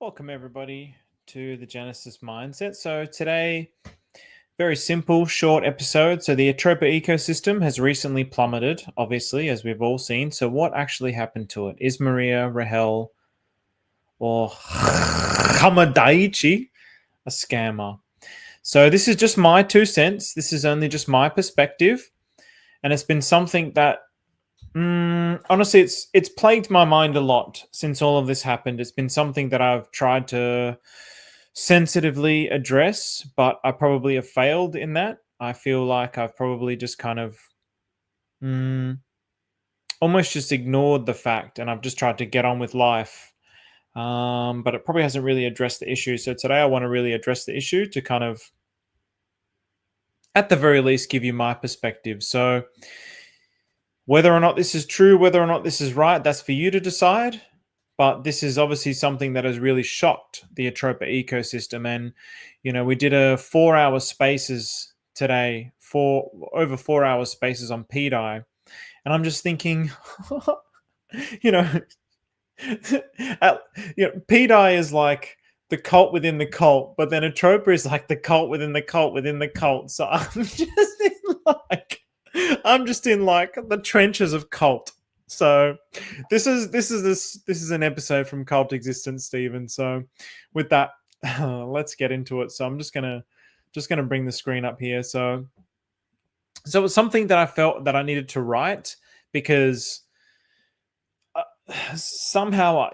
Welcome, everybody, to the Genesis Mindset. So, today, very simple, short episode. So, the Atropa ecosystem has recently plummeted, obviously, as we've all seen. So, what actually happened to it? Is Maria Rahel or Hamad Daiichi a scammer? So, this is just my 2 cents. This is only just my perspective. And it's been something that honestly, it's plagued my mind a lot since all of this happened. It's been something that I've tried to sensitively address, but I probably have failed in that. I feel like I've probably just kind of almost just ignored the fact, and I've just tried to get on with life. But it probably hasn't really addressed the issue. So today I want to really address the issue to kind of, at the very least, give you my perspective. So whether or not this is true, whether or not this is right, that's for you to decide. But this is obviously something that has really shocked the Atropa ecosystem. And, we did a 4-hour spaces today, over 4-hour spaces on PDI. And I'm just thinking, PDI is like the cult within the cult, but then Atropa is like the cult within the cult within the cult. So I'm just in like the trenches of cult. So this is an episode from Cult Existence, Stephen. So with that, let's get into it. So I'm just gonna bring the screen up here. So it's something that I felt that I needed to write because somehow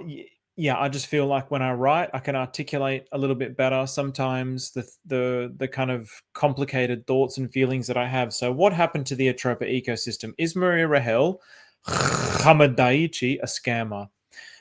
I just feel like when I write, I can articulate a little bit better sometimes the kind of complicated thoughts and feelings that I have. So what happened to the Atropa ecosystem? Is Maria Rahel, Hamad Daiichi, a scammer?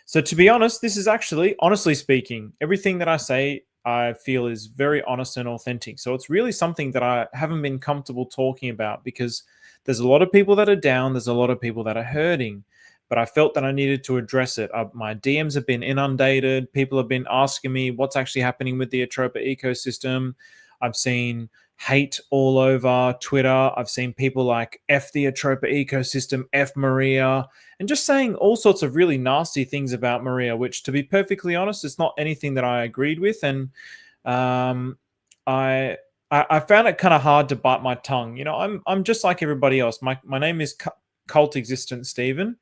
So to be honest, this is actually, honestly speaking, everything that I say, I feel is very honest and authentic. So it's really something that I haven't been comfortable talking about because there's a lot of people that are down. There's a lot of people that are hurting. But I felt that I needed to address it. My DMs have been inundated. People have been asking me what's actually happening with the Atropa ecosystem. I've seen hate all over Twitter. I've seen people like F the Atropa ecosystem, F Maria, and just saying all sorts of really nasty things about Maria, which, to be perfectly honest, it's not anything that I agreed with. And I found it kind of hard to bite my tongue. I'm just like everybody else. My name is Cult Existence Stephen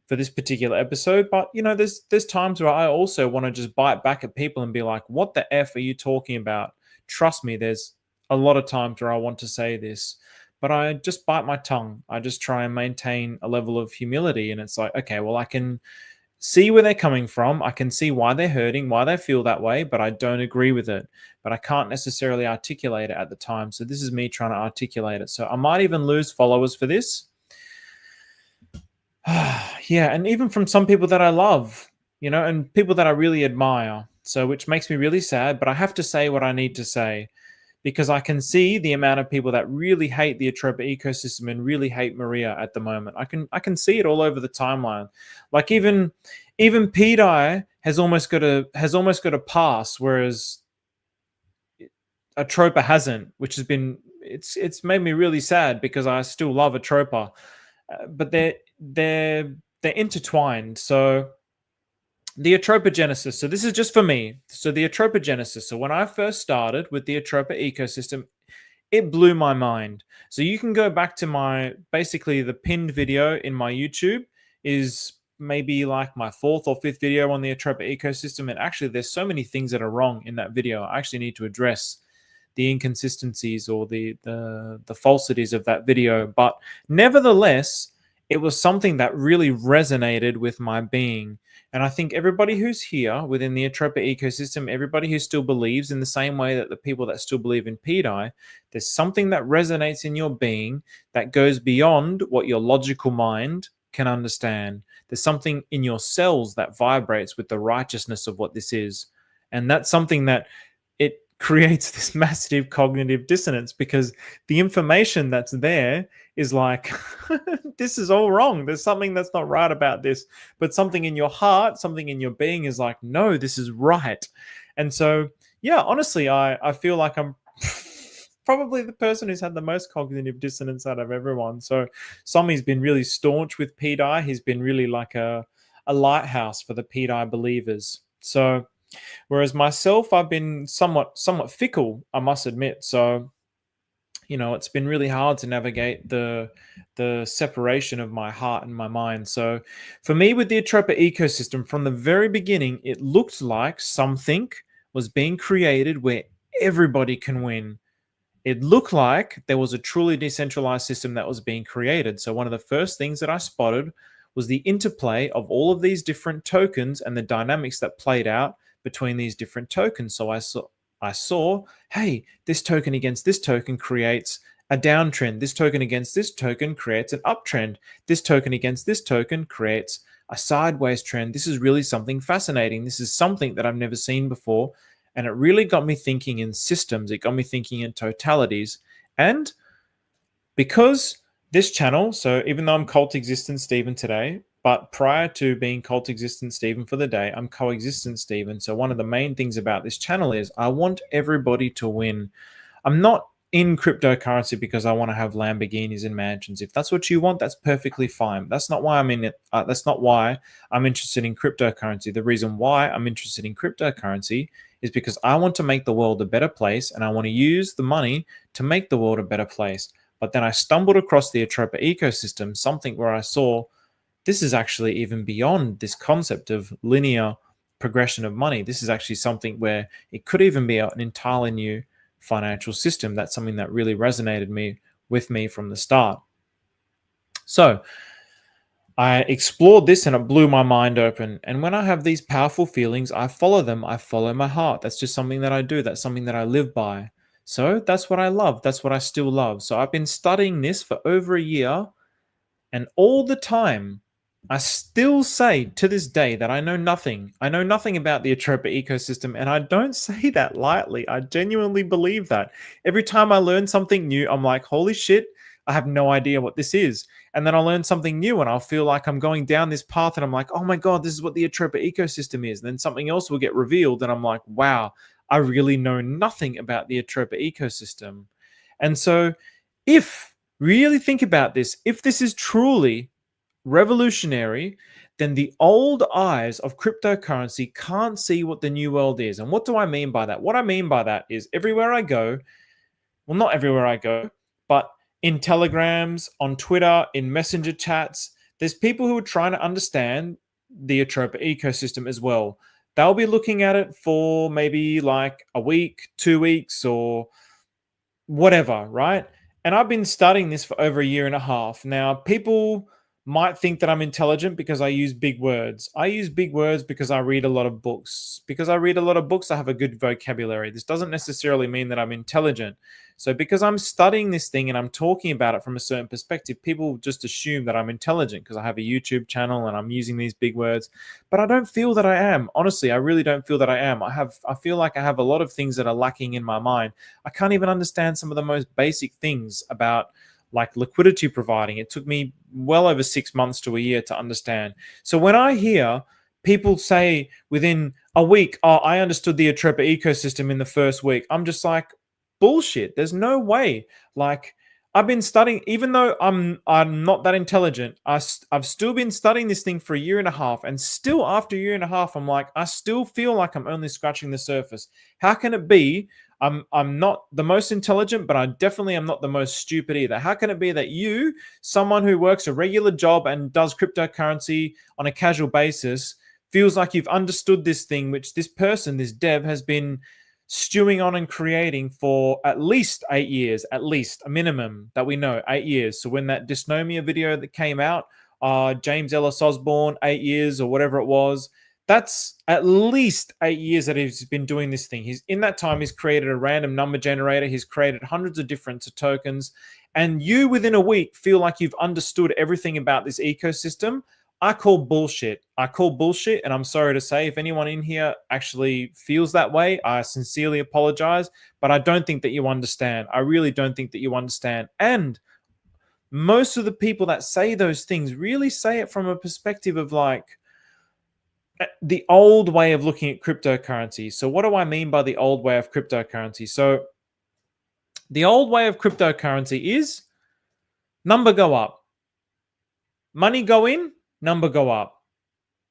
for this particular episode, but there's times where I also want to just bite back at people and be like, what the F are you talking about? Trust me, there's a lot of times where I want to say this, but I just bite my tongue. I just try and maintain a level of humility, and it's like, okay, well, I can see where they're coming from. I can see why they're hurting, why they feel that way, but I don't agree with it. But I can't necessarily articulate it at the time. So this is me trying to articulate it. So I might even lose followers for this. Yeah, and even from some people that I love, and people that I really admire. So which makes me really sad, but I have to say what I need to say because I can see the amount of people that really hate the Atropa ecosystem and really hate Maria at the moment. I can see it all over the timeline. Like even PDI has almost got a pass, whereas Atropa hasn't, which has been it's made me really sad because I still love Atropa, but they're intertwined. So the Atropogenesis. So this is just for me. So the Atropogenesis. So when I first started with the Atropa ecosystem, it blew my mind. So you can go back to basically the pinned video in my YouTube is maybe like my 4th or 5th video on the Atropa ecosystem. And actually there's so many things that are wrong in that video. I actually need to address the inconsistencies or the falsities of that video. But nevertheless, it was something that really resonated with my being. And I think everybody who's here within the Atropa ecosystem, everybody who still believes in the same way that the people that still believe in PDI, there's something that resonates in your being that goes beyond what your logical mind can understand. There's something in your cells that vibrates with the righteousness of what this is. And that's something that it creates this massive cognitive dissonance because the information that's there is like, this is all wrong. There's something that's not right about this, but something in your heart, something in your being is like, no, this is right. And so, yeah, honestly, I feel like I'm probably the person who's had the most cognitive dissonance out of everyone. So Somi's been really staunch with PDI. He's been really like a lighthouse for the PDI believers. So Whereas myself, I've been somewhat fickle, I must admit. So, it's been really hard to navigate the separation of my heart and my mind. So for me, with the Atropa ecosystem, from the very beginning, it looked like something was being created where everybody can win. It looked like there was a truly decentralized system that was being created. So one of the first things that I spotted was the interplay of all of these different tokens and the dynamics that played out between these different tokens. So I saw, hey, this token against this token creates a downtrend. This token against this token creates an uptrend. This token against this token creates a sideways trend. This is really something fascinating. This is something that I've never seen before. And it really got me thinking in systems. It got me thinking in totalities. And because this channel, so even though I'm Cult Existence Stephen today, but prior to being Cult Existence Stephen for the day, I'm Coexistence Stephen. So one of the main things about this channel is I want everybody to win. I'm not in cryptocurrency because I want to have Lamborghinis and mansions. If that's what you want, that's perfectly fine. That's not why I'm in it. That's not why I'm interested in cryptocurrency. The reason why I'm interested in cryptocurrency is because I want to make the world a better place, and I want to use the money to make the world a better place. But then I stumbled across the Atropa ecosystem, something where I saw this is actually even beyond this concept of linear progression of money. This is actually something where it could even be an entirely new financial system. That's something that really resonated with me from the start. So I explored this and it blew my mind open. And when I have these powerful feelings, I follow them. I follow my heart. That's just something that I do. That's something that I live by. So that's what I love. That's what I still love. So I've been studying this for over a year. And all the time, I still say to this day that I know nothing. I know nothing about the Atropa ecosystem, and I don't say that lightly. I genuinely believe that. Every time I learn something new, I'm like, holy shit, I have no idea what this is. And then I'll learn something new and I'll feel like I'm going down this path and I'm like, oh my God, this is what the Atropa ecosystem is. And then something else will get revealed and I'm like, wow, I really know nothing about the Atropa ecosystem. And so really think about this, if this is truly revolutionary, then the old eyes of cryptocurrency can't see what the new world is. And what do I mean by that? What I mean by that is everywhere I go, well, not everywhere I go, but in telegrams, on Twitter, in messenger chats, there's people who are trying to understand the Atropa ecosystem as well. They'll be looking at it for maybe like a week, 2 weeks, or whatever, right? And I've been studying this for over a year and a half. Now, people might think that I'm intelligent because I use big words. I use big words because I read a lot of books. Because I read a lot of books, I have a good vocabulary. This doesn't necessarily mean that I'm intelligent. So because I'm studying this thing and I'm talking about it from a certain perspective, people just assume that I'm intelligent because I have a YouTube channel and I'm using these big words. But I don't feel that I am. Honestly, I really don't feel that I am. I feel like I have a lot of things that are lacking in my mind. I can't even understand some of the most basic things about like liquidity providing. It took me well over 6 months to a year to understand. So when I hear people say within a week, oh, I understood the Atropa ecosystem in the first week, I'm just like, bullshit. There's no way. Like, I've been studying, even though I'm not that intelligent, I've still been studying this thing for a year and a half, and still after a year and a half, I'm like, I still feel like I'm only scratching the surface. How can it be? I'm not the most intelligent, but I definitely am not the most stupid either. How can it be that you, someone who works a regular job and does cryptocurrency on a casual basis, feels like you've understood this thing, which this person, this dev, has been stewing on and creating for at least 8 years, at least a minimum that we know, 8 years. So when that dysnomia video that came out, James Ellis Osborne, 8 years or whatever it was, that's at least 8 years that he's been doing this thing. In that time, he's created a random number generator. He's created hundreds of different tokens. And you, within a week, feel like you've understood everything about this ecosystem. I call bullshit. I call bullshit. And I'm sorry to say, if anyone in here actually feels that way, I sincerely apologize. But I don't think that you understand. I really don't think that you understand. And most of the people that say those things really say it from a perspective of like, the old way of looking at cryptocurrency. So what do I mean by the old way of cryptocurrency? So the old way of cryptocurrency is number go up. Money go in, number go up.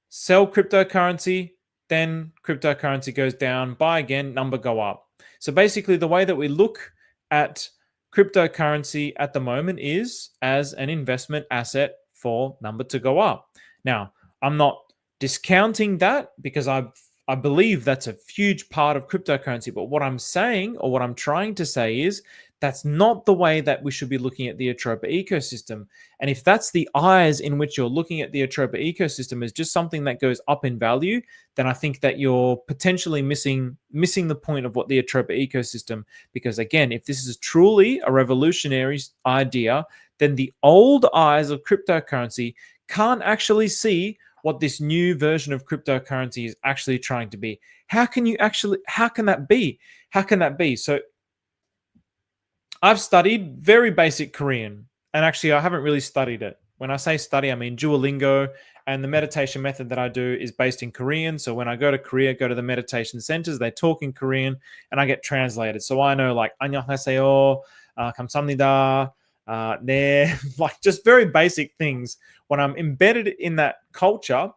Sell cryptocurrency, then cryptocurrency goes down, buy again, number go up. So basically the way that we look at cryptocurrency at the moment is as an investment asset for number to go up. Now, I'm not discounting that because I believe that's a huge part of cryptocurrency. But what I'm saying, or what I'm trying to say, is that's not the way that we should be looking at the Atropa ecosystem. And if that's the eyes in which you're looking at the Atropa ecosystem as just something that goes up in value, then I think that you're potentially missing the point of what the Atropa ecosystem. Because again, if this is truly a revolutionary idea, then the old eyes of cryptocurrency can't actually see what this new version of cryptocurrency is actually trying to be. How can that be? How can that be? So I've studied very basic Korean, and actually I haven't really studied it. When I say study, I mean Duolingo, and the meditation method that I do is based in Korean. So when I go to Korea, go to the meditation centers, they talk in Korean and I get translated. So I know like 안녕하세요, 감사합니다, 네, like just very basic things. When I'm embedded in that culture,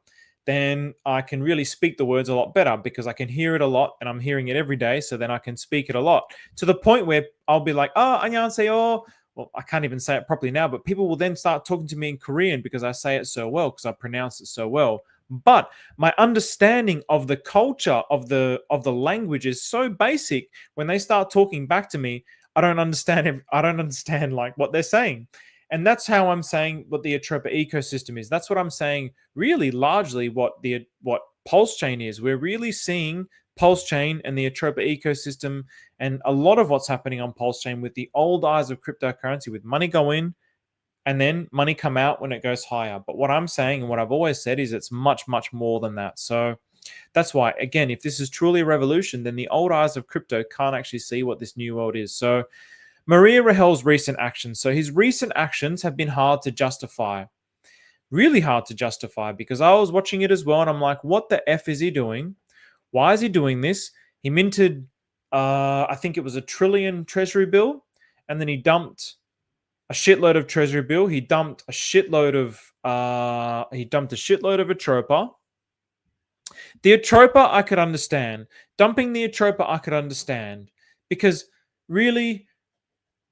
then I can really speak the words a lot better because I can hear it a lot and I'm hearing it every day. So then I can speak it a lot to the point where I'll be like, oh, 안녕하세요. Well, I can't even say it properly now, but people will then start talking to me in Korean because I say it so well, because I pronounce it so well. But my understanding of the culture of the language is so basic. When they start talking back to me, I don't understand like what they're saying. And that's how I'm saying what the Atropa ecosystem is. That's what I'm saying really largely what Pulse Chain is. We're really seeing Pulse Chain and the Atropa ecosystem and a lot of what's happening on Pulse Chain with the old eyes of cryptocurrency, with money go in and then money come out when it goes higher. But what I'm saying and what I've always said is it's much, much more than that. So that's why, again, if this is truly a revolution, then the old eyes of crypto can't actually see what this new world is. So Maria Rahel's recent actions. So his recent actions have been hard to justify. Really hard to justify, because I was watching it as well and I'm like, what the F is he doing? Why is he doing this? He minted, I think it was $1 trillion treasury bill, and then he dumped a shitload of treasury bill. He dumped a shitload of Atropa. The Atropa I could understand. Dumping the Atropa I could understand, because really,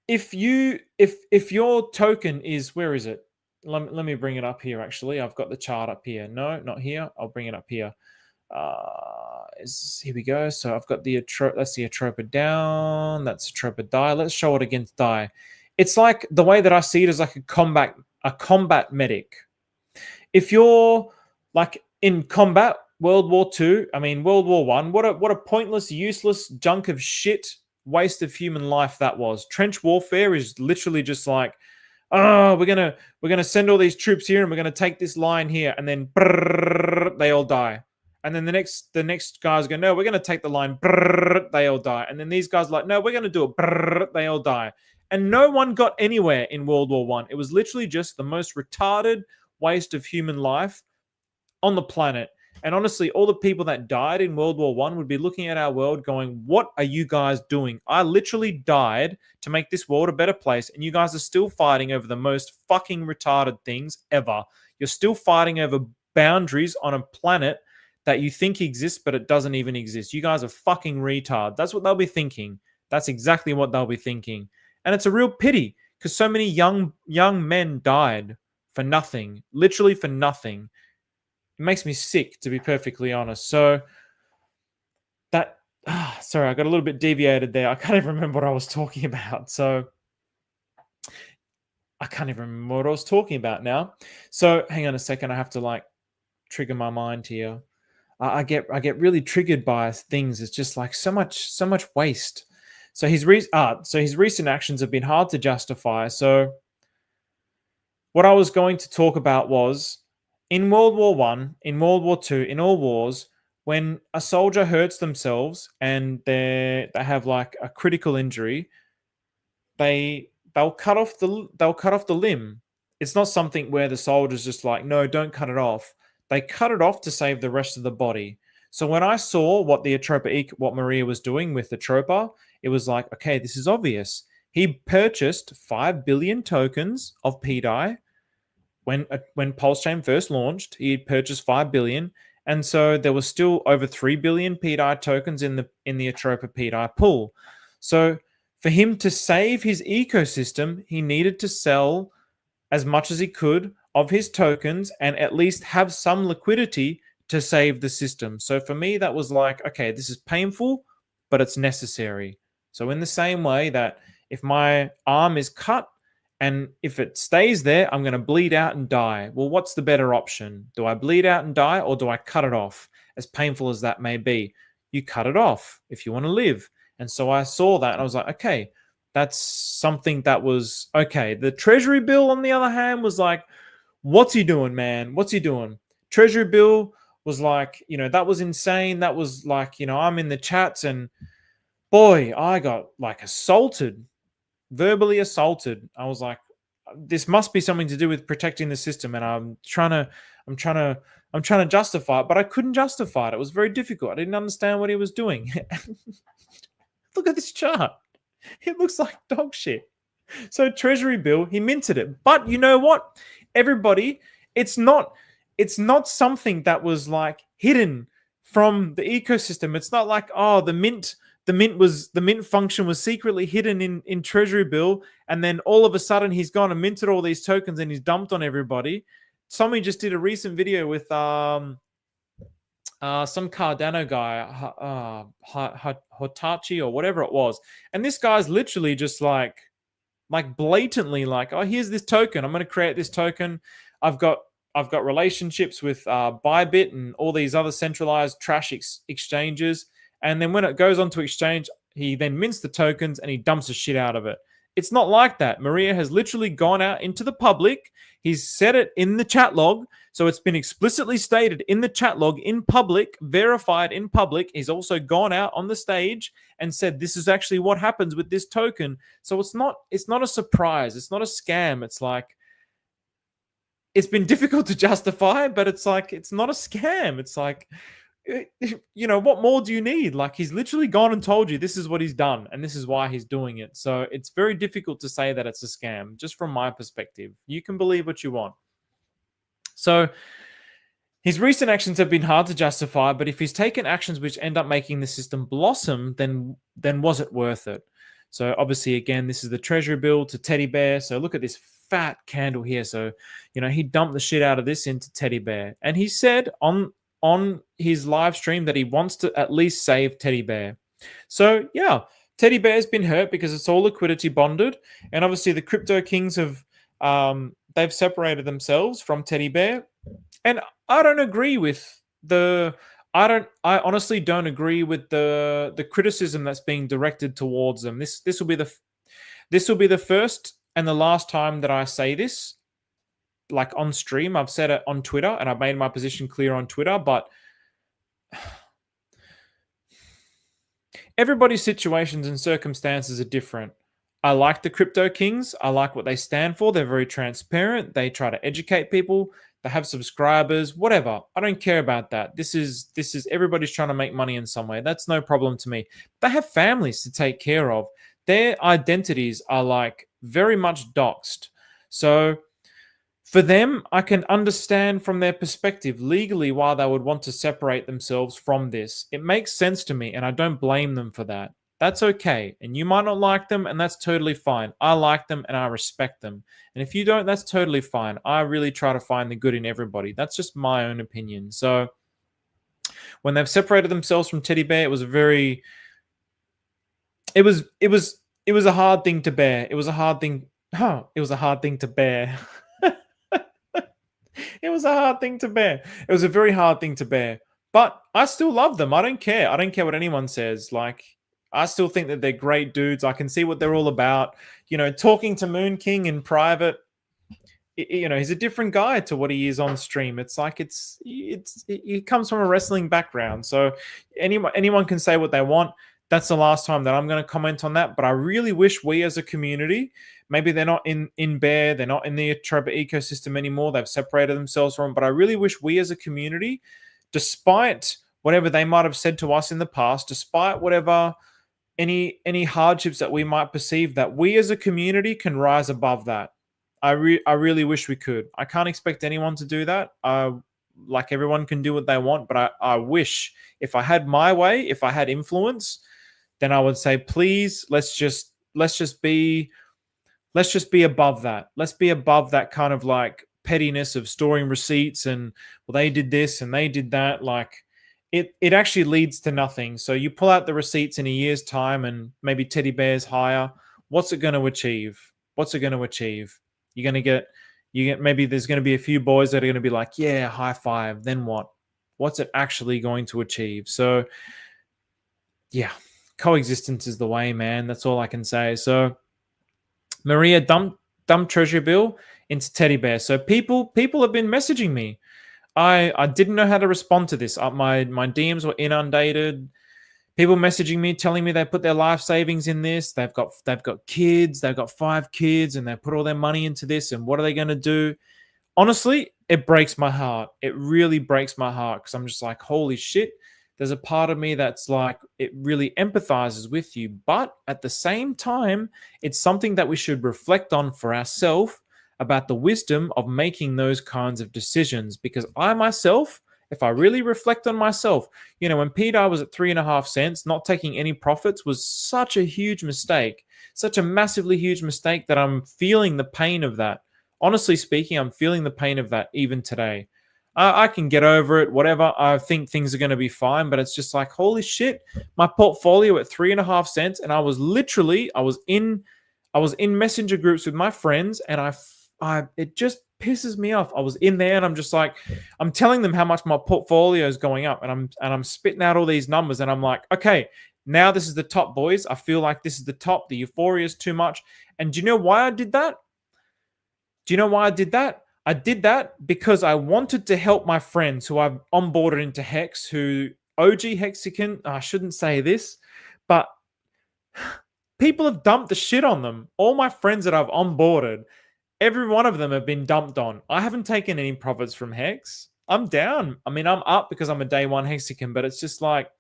if your token is, where is it? Let me bring it up here. Actually, I've got the chart up here. No, not here. I'll bring it up here. Here we go. So I've got the Atropa. That's the Atropa down. That's Atropa Dai. Let's show it against Dai. It's like, the way that I see it is like a combat medic. If you're like in combat, World War II, I mean World War I, what a pointless, useless junk of shit, waste of human life that was. Trench warfare is literally just like, oh, we're gonna send all these troops here and we're gonna take this line here, and then brrr, they all die. And then the next guys go, no, we're gonna take the line, brrr, they all die. And then these guys are like, no, we're gonna do it, brrr, they all die. And no one got anywhere in World War I. It was literally just the most retarded waste of human life on the planet. And honestly, all the people that died in World War I would be looking at our world going, what are you guys doing? I literally died to make this world a better place, and you guys are still fighting over the most fucking retarded things ever. You're still fighting over boundaries on a planet that you think exists, but it doesn't even exist. You guys are fucking retard. That's what they'll be thinking. That's exactly what they'll be thinking. And it's a real pity, because so many young men died for nothing, literally for nothing. It makes me sick, to be perfectly honest. So that, sorry, I got a little bit deviated there. I can't even remember what I was talking about. So I can't even remember what I was talking about now. So hang on a second. I have to like trigger my mind here. I get really triggered by things. It's just like so much waste. So his recent actions have been hard to justify. So what I was going to talk about was, in World War I, in World War II, in all wars, when a soldier hurts themselves and they have like a critical injury, they'll cut off the limb. It's not something where the soldier's just like, no, don't cut it off. They cut it off to save the rest of the body. So when I saw what what Maria was doing with the Atropa, it was like, okay, this is obvious. He purchased 5 billion tokens of PDAI. When Pulse Chain first launched, he purchased 5 billion, And so there was still over 3 billion PDI tokens in the Atropa PDI pool. So for him to save his ecosystem, he needed to sell as much as he could of his tokens and at least have some liquidity to save the system. So for me, that was like, okay, this is painful, but it's necessary. So in the same way that if my arm is cut and if it stays there, I'm going to bleed out and die. Well, what's the better option? Do I bleed out and die, or do I cut it off? As painful as that may be, you cut it off if you want to live. And so I saw that and I was like, okay, that's something that was okay. The treasury bill, on the other hand, was like, what's he doing, man? What's he doing? Treasury bill was like, that was insane. That was like, I'm in the chats and boy, I got like assaulted, verbally assaulted. I was like, this must be something to do with protecting the system. And I'm trying to justify it, but I couldn't justify it. It was very difficult. I didn't understand what he was doing. Look at this chart. It looks like dog shit. So treasury bill, he minted it. But you know what? Everybody, it's not something that was like hidden from the ecosystem. It's not like, oh, the mint function was secretly hidden in treasury bill, and then all of a sudden he's gone and minted all these tokens and he's dumped on everybody. Somebody just did a recent video with some Cardano guy, Hotachi or whatever it was, and this guy's literally just like blatantly like, oh, here's this token. I'm going to create this token. I've got relationships with Bybit and all these other centralized trash exchanges. And then when it goes onto exchange, he then mints the tokens and he dumps the shit out of it. It's not like that. Maria has literally gone out into the public. He's said it in the chat log. So it's been explicitly stated in the chat log in public, verified in public. He's also gone out on the stage and said, this is actually what happens with this token. So it's not a surprise. It's not a scam. It's like, it's been difficult to justify, but it's like, it's not a scam. It's like, what more do you need? Like, he's literally gone and told you this is what he's done and this is why he's doing it. So it's very difficult to say that it's a scam, just from my perspective. You can believe what you want. So his recent actions have been hard to justify, but if he's taken actions which end up making the system blossom, then was it worth it? So obviously, again, this is the treasury bill to Teddy Bear. So look at this fat candle here. So, he dumped the shit out of this into Teddy Bear. And he said on his live stream that he wants to at least save Teddy Bear. So yeah, Teddy Bear's been hurt because it's all liquidity bonded. And obviously the crypto kings have, they've separated themselves from Teddy Bear. And I don't agree with I honestly don't agree with the criticism that's being directed towards them. This will be the first and the last time that I say this, like on stream. I've said it on Twitter and I've made my position clear on Twitter, but everybody's situations and circumstances are different. I like the crypto kings. I like what they stand for. They're very transparent. They try to educate people. They have subscribers, whatever. I don't care about that. This is everybody's trying to make money in some way. That's no problem to me. They have families to take care of. Their identities are like very much doxed. So for them, I can understand from their perspective legally why they would want to separate themselves from this. It makes sense to me, and I don't blame them for that. That's okay. And you might not like them, and that's totally fine. I like them, and I respect them. And if you don't, that's totally fine. I really try to find the good in everybody. That's just my own opinion. So when they've separated themselves from Teddy Bear, it was a very... It was a hard thing to bear. It was a hard thing... it was a hard thing to bear. It was a hard thing to bear. It was a very hard thing to bear. But I still love them. I don't care. I don't care what anyone says. Like, I still think that they're great dudes. I can see what they're all about. Talking to Moon King in private, he's a different guy to what he is on stream. It's like he comes from a wrestling background. So anyone can say what they want. That's the last time that I'm going to comment on that. But I really wish we as a community, maybe they're not in Bear, they're not in the Atropa ecosystem anymore. They've separated themselves from. But I really wish we as a community, despite whatever they might have said to us in the past, despite whatever any hardships that we might perceive, that we as a community can rise above that. I really wish we could. I can't expect anyone to do that. like everyone can do what they want, but I wish if I had my way, if I had influence, then I would say, please, let's just be above that. Let's be above that kind of like pettiness of storing receipts and, well, they did this and they did that. Like it actually leads to nothing. So you pull out the receipts in a year's time and maybe teddy bears higher. What's it going to achieve? What's it going to achieve? You're going to get maybe there's going to be a few boys that are going to be like, yeah, high five. Then what? What's it actually going to achieve? So yeah, coexistence is the way, man. That's all I can say. So Maria dumped treasury bill into teddy bear. So people have been messaging me. I didn't know how to respond to this. My DMs were inundated. People messaging me, telling me they put their life savings in this. They've got kids. They've got 5 kids, and they put all their money into this. And what are they going to do? Honestly, it breaks my heart. It really breaks my heart because I'm just like, holy shit. There's a part of me that's like, it really empathizes with you. But at the same time, it's something that we should reflect on for ourselves about the wisdom of making those kinds of decisions. Because I myself, if I really reflect on myself, when Peter was at 3.5 cents, not taking any profits was such a huge mistake, such a massively huge mistake that I'm feeling the pain of that. Honestly speaking, I'm feeling the pain of that even today. I can get over it, whatever. I think things are going to be fine, but it's just like, holy shit, my portfolio at 3.5 cents, and I was in messenger groups with my friends, and it just pisses me off. I was in there, and I'm just like, I'm telling them how much my portfolio is going up, and I'm spitting out all these numbers, and I'm like, okay, now this is the top, boys. I feel like this is the top. The euphoria is too much. And do you know why I did that? I did that because I wanted to help my friends who I've onboarded into Hex, who OG Hexagon, I shouldn't say this, but people have dumped the shit on them. All my friends that I've onboarded, every one of them have been dumped on. I haven't taken any profits from Hex. I'm down. I mean, I'm up because I'm a day one Hexagon, but it's just like,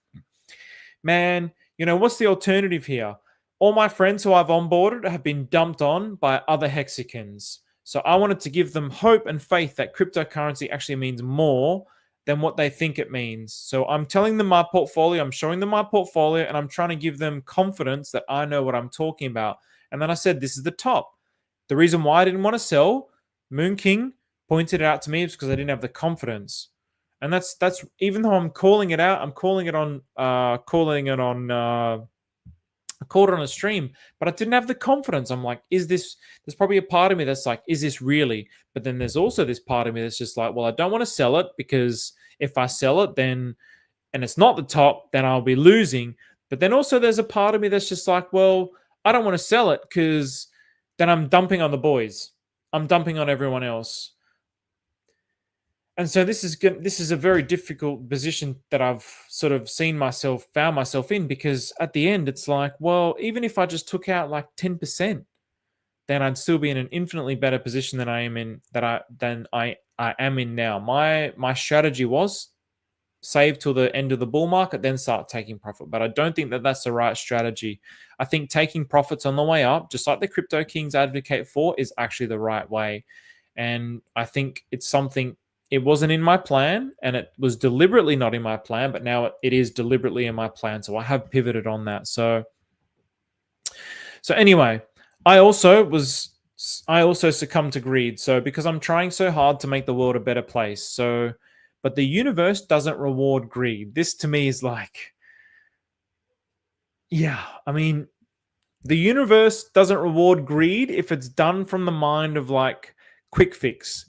man, what's the alternative here? All my friends who I've onboarded have been dumped on by other Hexagons. So I wanted to give them hope and faith that cryptocurrency actually means more than what they think it means. So I'm telling them my portfolio, I'm showing them my portfolio, and I'm trying to give them confidence that I know what I'm talking about. And then I said, this is the top. The reason why I didn't want to sell, Moon King pointed it out to me, is because I didn't have the confidence. And that's even though I'm calling it out, I'm calling it on I called it on a stream, but I didn't have the confidence. I'm like, there's probably a part of me that's like, is this really? But then there's also this part of me that's just like, well, I don't want to sell it because if I sell it, then, and it's not the top, then I'll be losing. But then also there's a part of me that's just like, well, I don't want to sell it because then I'm dumping on the boys. I'm dumping on everyone else. And so this is a very difficult position that I've sort of found myself in, because at the end it's like, well, even if I just took out like 10%, then I'd still be in an infinitely better position than I am in I am in now. My strategy was save till the end of the bull market, then start taking profit. But I don't think that that's the right strategy. I think taking profits on the way up, just like the Crypto Kings advocate for, is actually the right way. And I think it's something. It wasn't in my plan, and it was deliberately not in my plan, but now it is deliberately in my plan. So I have pivoted on that. So anyway, I also succumbed to greed. So because I'm trying so hard to make the world a better place. So, but the universe doesn't reward greed. This to me is like, yeah, I mean, the universe doesn't reward greed if it's done from the mind of like quick fix.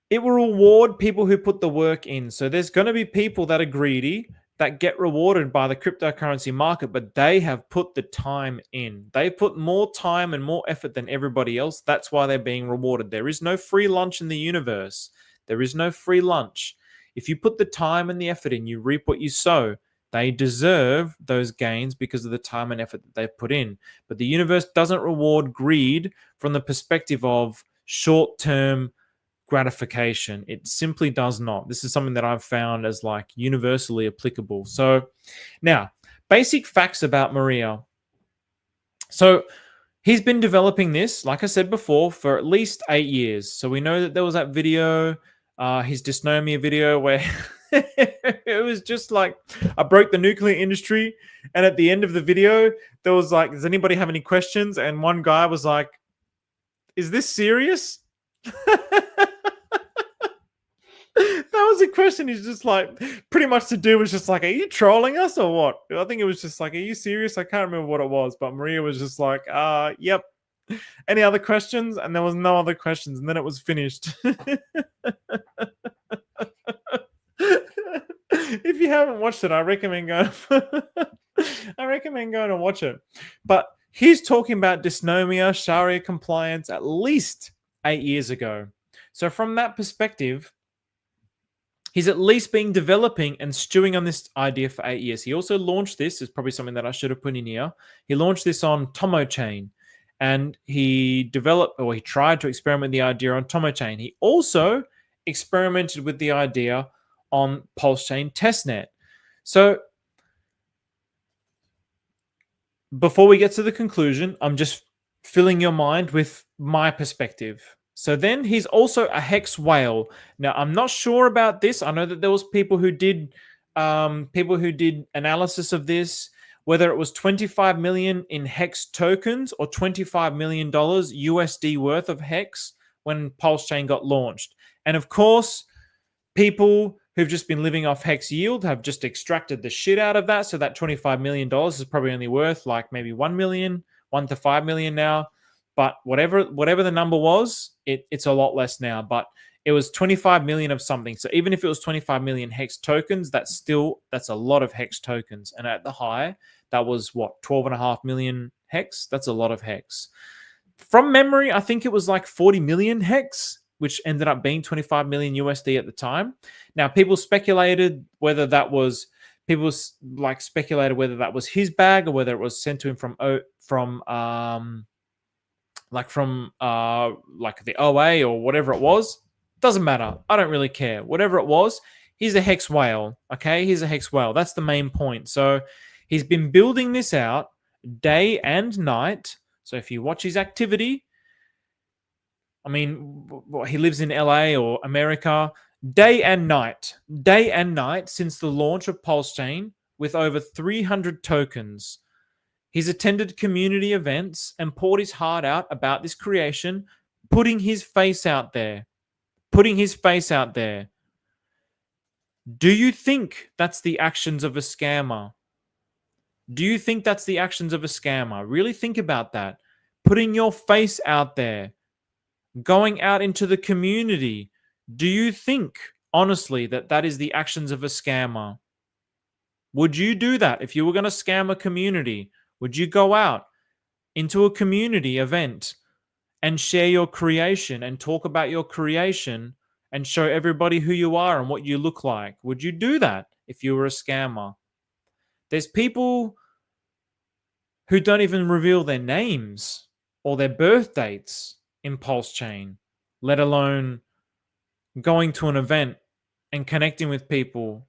It will reward people who put the work in. So there's going to be people that are greedy that get rewarded by the cryptocurrency market, but they have put the time in. They put more time and more effort than everybody else. That's why they're being rewarded. There is no free lunch in the universe. There is no free lunch. If you put the time and the effort in, you reap what you sow. They deserve those gains because of the time and effort that they've put in. But the universe doesn't reward greed from the perspective of short-term gratification. It simply does not. This is something that I've found as like universally applicable. So now, basic facts about Maria. So he's been developing this, like I said before, for at least 8 years. So we know that there was that video his dysnomia video where it was just like, I broke the nuclear industry. And at the end of the video, there was like, does anybody have any questions? And one guy was like, is this serious? That was a question. He's just like, pretty much the dude was just like, are you trolling us or what? I think it was just like, are you serious? I can't remember what it was, but Maria was just like, yep. Any other questions? And there was no other questions, and then it was finished. If you haven't watched it, I recommend going to watch it. But he's talking about dysnomia, Sharia compliance at least 8 years ago. So from that perspective, he's at least been developing and stewing on this idea for 8 years. He also launched this. It's probably something that I should have put in here. He launched this on Tomo Chain, and he tried to experiment with the idea on Tomo Chain. He also experimented with the idea on Pulse Chain Testnet. So before we get to the conclusion, I'm just filling your mind with my perspective. So then he's also a hex whale. Now, I'm not sure about this. I know that there was people who did analysis of this, whether it was 25 million in hex tokens or $25 million USD worth of hex when Pulse Chain got launched. And of course, people who've just been living off hex yield have just extracted the shit out of that. So that $25 million is probably only worth like maybe 1 to 5 million now. But whatever the number was, it's a lot less now. But it was 25 million of something. So even if it was 25 million hex tokens, that's a lot of hex tokens. And at the high, that was what, 12.5 million hex? That's a lot of hex. From memory, I think it was like 40 million hex, which ended up being 25 million USD at the time. Now, people speculated whether that was his bag or whether it was sent to him from the OA or whatever it was. Doesn't matter. I don't really care. Whatever it was, he's a hex whale. Okay, he's a hex whale. That's the main point. So he's been building this out day and night. So if you watch his activity, I mean, he lives in LA or America, day and night since the launch of Pulse Chain with over 300 tokens. He's attended community events and poured his heart out about this creation, putting his face out there. Do you think that's the actions of a scammer? Really think about that. Putting your face out there. Going out into the community. Do you think, honestly, that is the actions of a scammer? Would you do that if you were going to scam a community? Would you go out into a community event and share your creation and talk about your creation and show everybody who you are and what you look like? Would you do that if you were a scammer? There's people who don't even reveal their names or their birth dates in Pulse Chain, let alone going to an event and connecting with people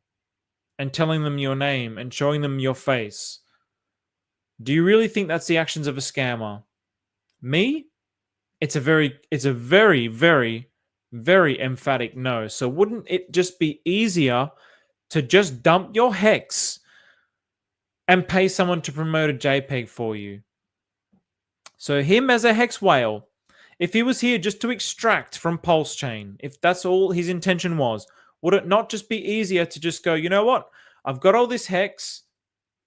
and telling them your name and showing them your face. Do you really think that's the actions of a scammer? Me? It's a very, very, very emphatic no. So wouldn't it just be easier to just dump your hex and pay someone to promote a JPEG for you? So him as a hex whale, if he was here just to extract from Pulse Chain, if that's all his intention was, would it not just be easier to just go, you know what? I've got all this hex.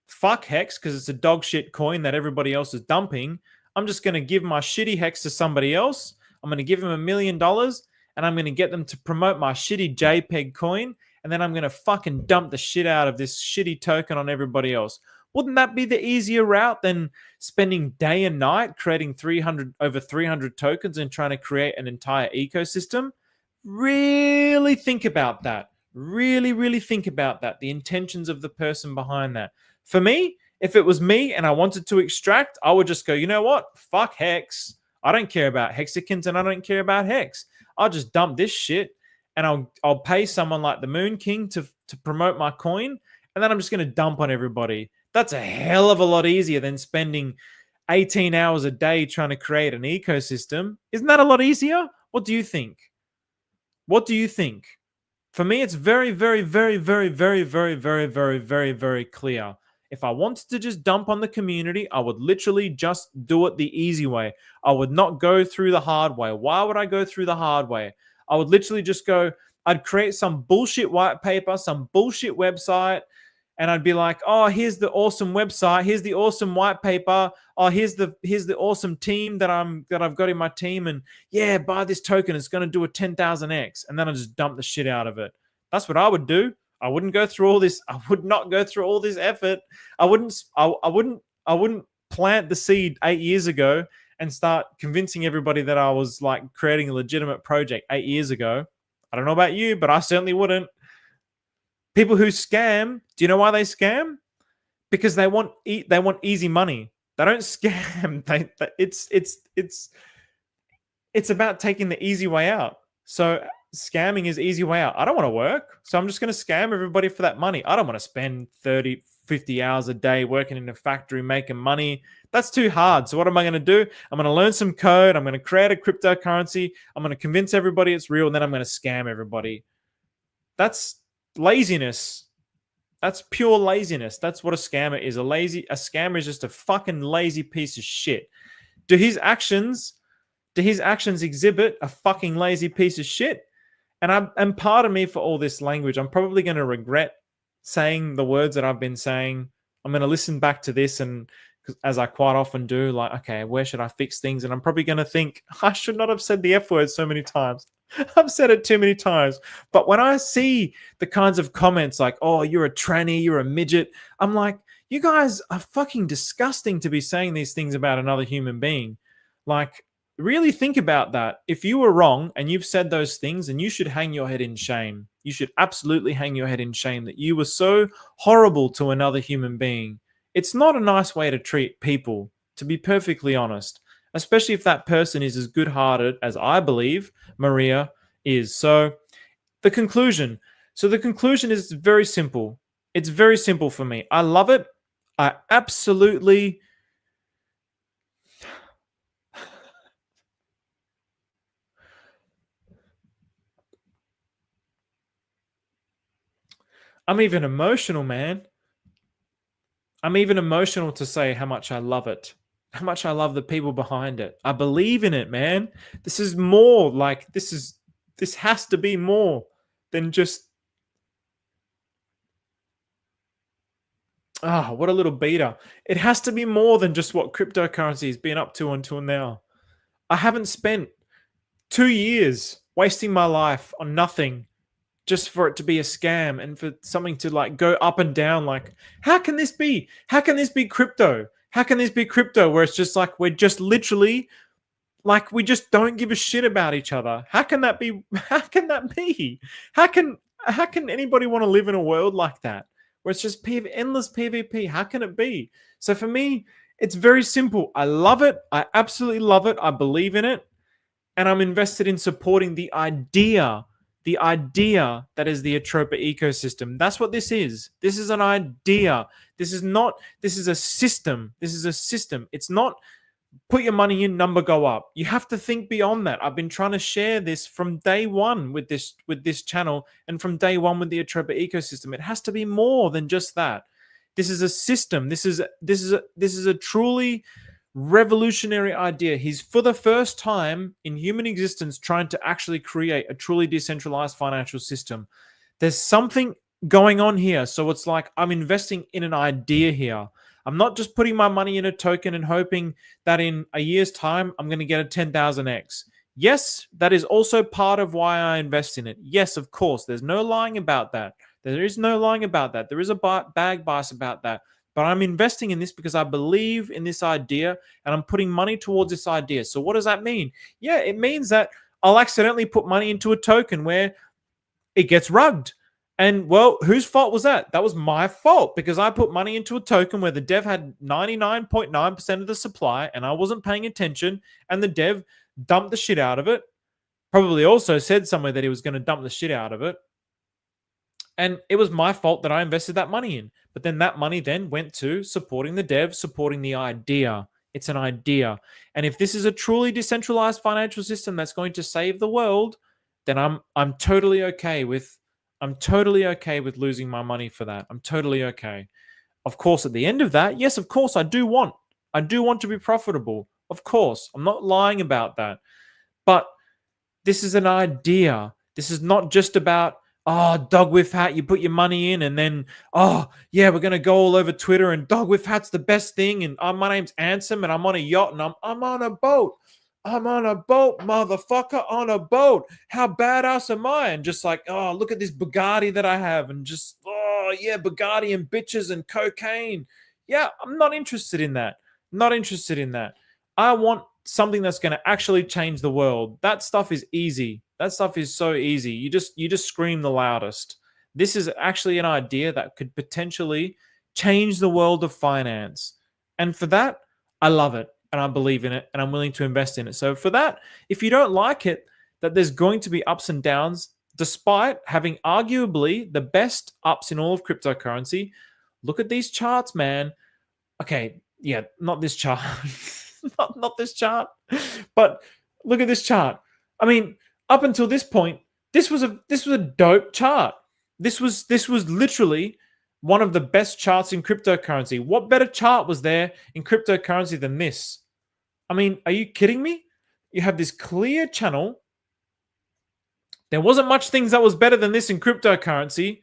Fuck hex, because it's a dog shit coin that everybody else is dumping. I'm just going to give my shitty hex to somebody else. I'm going to give them $1 million and I'm going to get them to promote my shitty JPEG coin. And then I'm going to fucking dump the shit out of this shitty token on everybody else. Wouldn't that be the easier route than spending day and night creating over 300 tokens and trying to create an entire ecosystem? Really think about that. Really think about that. The intentions of the person behind that. For me, if it was me and I wanted to extract, I would just go, you know what? Fuck hex. I don't care about hexagons and I don't care about hex. I'll just dump this shit and I'll pay someone like the Moon King to promote my coin, and then I'm just going to dump on everybody. That's a hell of a lot easier than spending 18 hours a day trying to create an ecosystem. Isn't that a lot easier? What do you think? What do you think? For me, it's very, very, very, very, very, very, very, very, very, very clear. If I wanted to just dump on the community, I would literally just do it the easy way. I would not go through the hard way. Why would I go through the hard way? I would literally just go, I'd create some bullshit white paper, some bullshit website, and I'd be like, oh, here's the awesome website, here's the awesome white paper, oh, here's the awesome team that I've got in my team, and yeah, buy this token, it's gonna do a 10,000x, and then I just dump the shit out of it. That's what I would do. I wouldn't go through all this. I would not go through all this effort. I wouldn't plant the seed 8 years ago and start convincing everybody that I was like creating a legitimate project 8 years ago. I don't know about you, but I certainly wouldn't. People who scam, do you know why they scam? Because they want easy money. They don't scam. It's about taking the easy way out. So scamming is easy way out. I don't want to work, so I'm just going to scam everybody for that money. I don't want to spend 30, 50 hours a day working in a factory making money. That's too hard. So what am I going to do? I'm going to learn some code. I'm going to create a cryptocurrency. I'm going to convince everybody it's real, and then I'm going to scam everybody. That's laziness. That's pure laziness. That's what a scammer is. A scammer is just a fucking lazy piece of shit. Do his actions exhibit a fucking lazy piece of shit? And pardon me for all this language. I'm probably going to regret saying the words that I've been saying. I'm going to listen back to this, and as I quite often do, like, okay, where should I fix things? And I'm probably going to think, I should not have said the F word so many times. I've said it too many times. But when I see the kinds of comments like, oh, you're a tranny, you're a midget, I'm like, you guys are fucking disgusting to be saying these things about another human being. Like, really think about that. If you were wrong and you've said those things, then you should hang your head in shame. You should absolutely hang your head in shame that you were so horrible to another human being. It's not a nice way to treat people, to be perfectly honest, especially if that person is as good-hearted as I believe Maria is. So the conclusion is very simple. It's very simple for me. I love it. I absolutely... I'm even emotional, man. I'm even emotional to say how much I love it, how much I love the people behind it. I believe in it, man. This is more like, this has to be more than just, what a little beater. It has to be more than just what cryptocurrency has been up to until now. I haven't spent 2 years wasting my life on nothing just for it to be a scam and for something to like go up and down. Like, how can this be? How can this be crypto? How can this be crypto where it's just like, we're just literally like, we just don't give a shit about each other? How can that be? How can that be? How can anybody want to live in a world like that where it's just endless PvP? How can it be? So for me, it's very simple. I love it. I absolutely love it. I believe in it. And I'm invested in supporting the idea that is the Atropa ecosystem. That's what this is. This is an idea. This is a system. This is a system. It's not put your money in, number go up. You have to think beyond that. I've been trying to share this from day one with this channel, and from day one with the Atropa ecosystem. It has to be more than just that. This is a system. This is a truly revolutionary idea. He's, for the first time in human existence, trying to actually create a truly decentralized financial system. There's something going on here. So it's like, I'm investing in an idea here. I'm not just putting my money in a token and hoping that in a year's time, I'm going to get a 10,000x. Yes, that is also part of why I invest in it. Yes, of course. There's no lying about that. There is no lying about that. There is a bag bias about that. But I'm investing in this because I believe in this idea, and I'm putting money towards this idea. So what does that mean? Yeah, it means that I'll accidentally put money into a token where it gets rugged. And, well, whose fault was that? That was my fault, because I put money into a token where the dev had 99.9% of the supply, and I wasn't paying attention, and the dev dumped the shit out of it. Probably also said somewhere that he was going to dump the shit out of it. And it was my fault that I invested that money in. But then that money then went to supporting the dev, supporting the idea. It's an idea. And if this is a truly decentralized financial system that's going to save the world, then I'm totally okay with losing my money for that. I'm totally okay. Of course, at the end of that, yes, of course, I do want to be profitable. Of course, I'm not lying about that. But this is an idea. This is not just about, oh, dog with hat, you put your money in and then, oh, yeah, we're going to go all over Twitter and dog with hat's the best thing. And my name's Ansem and I'm on a yacht and I'm on a boat. I'm on a boat, motherfucker, on a boat. How badass am I? And just like, oh, look at this Bugatti that I have. And just, oh, yeah, Bugatti and bitches and cocaine. Yeah, I'm not interested in that. Not interested in that. I want something that's going to actually change the world. That stuff is easy. That stuff is so easy. You just scream the loudest. This is actually an idea that could potentially change the world of finance. And for that, I love it and I believe in it and I'm willing to invest in it. So for that, if you don't like it, that there's going to be ups and downs, despite having arguably the best ups in all of cryptocurrency, look at these charts, man. Okay, yeah, not this chart. not this chart. But look at this chart. I mean, up until this point, this was a dope chart. This was literally one of the best charts in cryptocurrency. What better chart was there in cryptocurrency than this? I mean, are you kidding me? You have this clear channel. There wasn't much things that was better than this in cryptocurrency.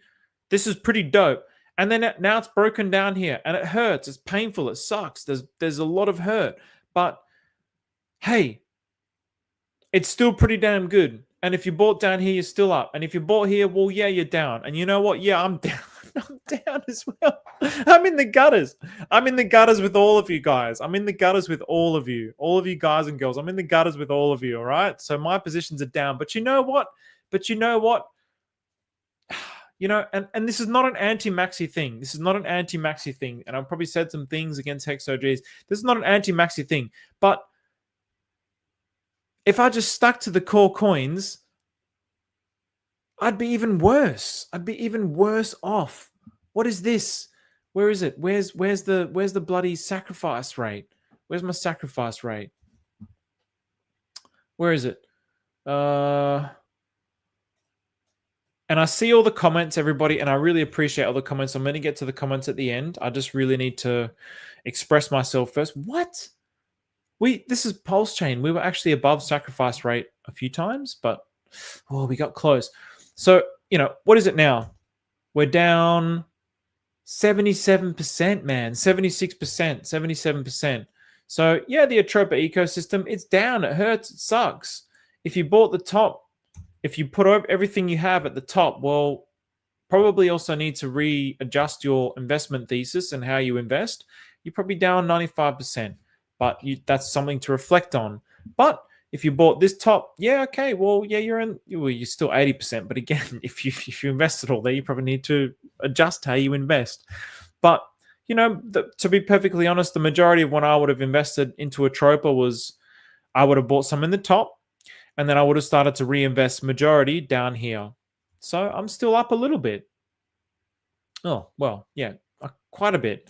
This is pretty dope. And then now it's broken down here and it hurts. It's painful. It sucks. There's a lot of hurt. But hey, it's still pretty damn good. And if you bought down here, you're still up. And if you bought here, well, yeah, you're down. And you know what? Yeah, I'm down. I'm down as well. I'm in the gutters. I'm in the gutters with all of you guys. I'm in the gutters with all of you guys and girls. I'm in the gutters with all of you, all right? So my positions are down. But you know what? You know, and this is not an anti-maxi thing. This is not an anti-maxi thing. And I've probably said some things against HexOGs. This is not an anti-maxi thing. But if I just stuck to the core coins, I'd be even worse. I'd be even worse off. What is this? Where is it? Where's the bloody sacrifice rate? Where's my sacrifice rate? Where is it? And I see all the comments, everybody, and I really appreciate all the comments. I'm going to get to the comments at the end. I just really need to express myself first. What? This is Pulse Chain. We were actually above sacrifice rate a few times, but we got close. So, you know, what is it now? We're down 77%, man. 76%, 77%. So, yeah, the Atropa ecosystem, it's down. It hurts. It sucks. If you bought the top, if you put everything you have at the top, well, probably also need to readjust your investment thesis and how you invest. You're probably down 95%, but that's something to reflect on. But if you bought this top, yeah, okay, well, yeah, you're still 80%. But again, if you invested all there, you probably need to adjust how you invest. But you know, to be perfectly honest, the majority of what I would have invested into Atropa was I would have bought some in the top, and then I would have started to reinvest majority down here. So I'm still up a little bit. Oh, well, yeah, quite a bit.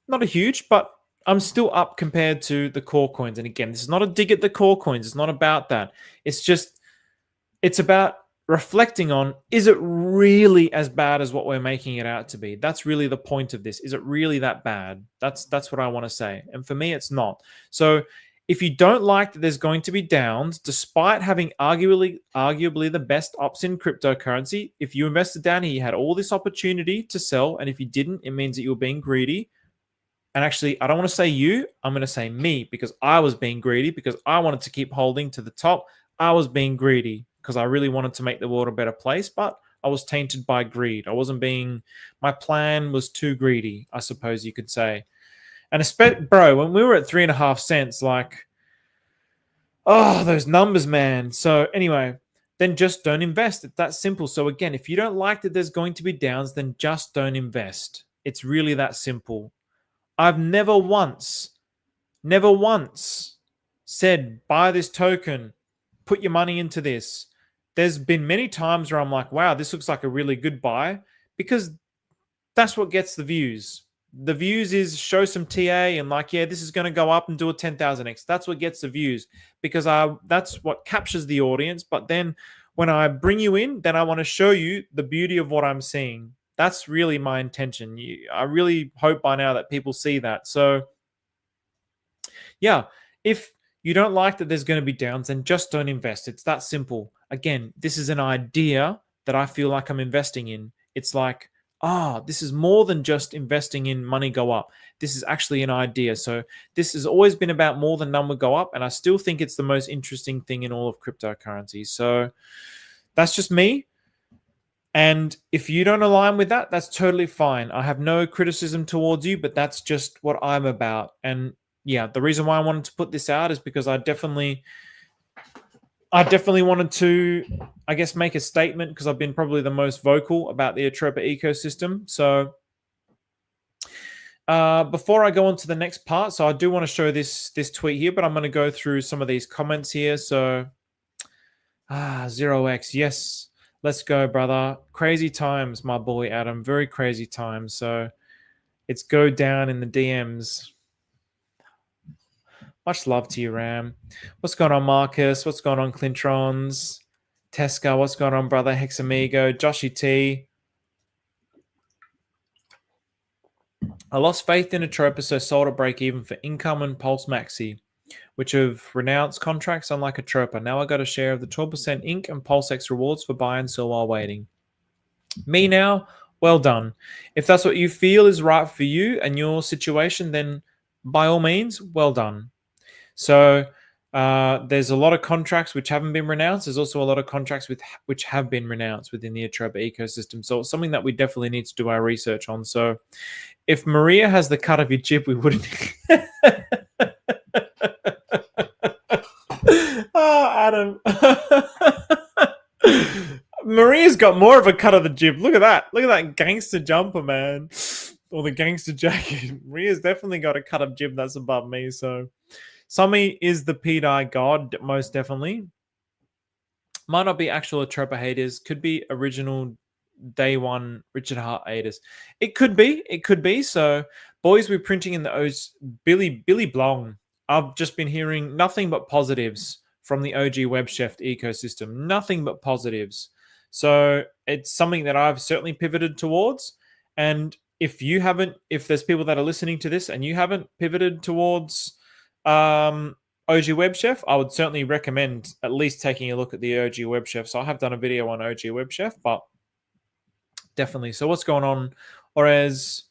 Not a huge, but I'm still up compared to the core coins. And again, this is not a dig at the core coins. It's not about that. It's about reflecting on, is it really as bad as what we're making it out to be? That's really the point of this. Is it really that bad? That's what I want to say. And for me, it's not. So if you don't like that there's going to be downs, despite having arguably the best ops in cryptocurrency, if you invested down here, you had all this opportunity to sell. And if you didn't, it means that you were being greedy. And actually, I don't want to say you, I'm going to say me, because I was being greedy because I wanted to keep holding to the top. I was being greedy because I really wanted to make the world a better place, but I was tainted by greed. My plan was too greedy, I suppose you could say. And bro, when we were at 3.5 cents, like, oh, those numbers, man. So anyway, then just don't invest. It's that simple. So again, if you don't like that there's going to be downs, then just don't invest. It's really that simple. I've never once said, buy this token, put your money into this. There's been many times where I'm like, wow, this looks like a really good buy, because that's what gets the views. The views is show some TA and like, yeah, this is going to go up and do a 10,000x. That's what gets the views, because that's what captures the audience. But then when I bring you in, then I want to show you the beauty of what I'm seeing. That's really my intention. I really hope by now that people see that. So yeah, if you don't like that there's going to be downs, then just don't invest. It's that simple. Again, this is an idea that I feel like I'm investing in. It's like, this is more than just investing in money go up. This is actually an idea. So this has always been about more than number go up. And I still think it's the most interesting thing in all of cryptocurrency. So that's just me. And if you don't align with that, that's totally fine. I have no criticism towards you, but that's just what I'm about. And yeah, the reason why I wanted to put this out is because I definitely wanted to, I guess, make a statement, because I've been probably the most vocal about the Atropa ecosystem. So before I go on to the next part, so I do want to show this tweet here, but I'm going to go through some of these comments here. So 0x, yes, let's go, brother. Crazy times, my boy Adam. Very crazy times. So it's go down in the DMs. Much love to you, Ram. What's going on, Marcus? What's going on, Clintrons? Tesca, what's going on, brother? Hexamigo, Joshy T. I lost faith in Atropa, so sold at break even for Income and Pulse Maxi, which have renounced contracts unlike Atropa. Now I got a share of the 12% Inc. and Pulse X rewards for buy and sell while waiting. Me now, well done. If that's what you feel is right for you and your situation, then by all means, well done. So there's a lot of contracts which haven't been renounced. There's also a lot of contracts which have been renounced within the Atropa ecosystem. So it's something that we definitely need to do our research on. So if Maria has the cut of your jib, we wouldn't. Oh, Adam. Maria's got more of a cut of the jib. Look at that. Look at that gangster jumper, man. Or the gangster jacket. Maria's definitely got a cut of jib that's above me. So Sami is the PDI god, most definitely. Might not be actual Atropa haters. Could be original day one Richard Hart haters. It could be. It could be. So, boys, we're printing in the O's. Billy Blong. I've just been hearing nothing but positives from the OG Web Chef ecosystem. Nothing but positives. So it's something that I've certainly pivoted towards. And if there's people that are listening to this and you haven't pivoted towards OG Web Chef, I would certainly recommend at least taking a look at the OG Web Chef. So I have done a video on OG Web Chef, but definitely. So what's going on? Or as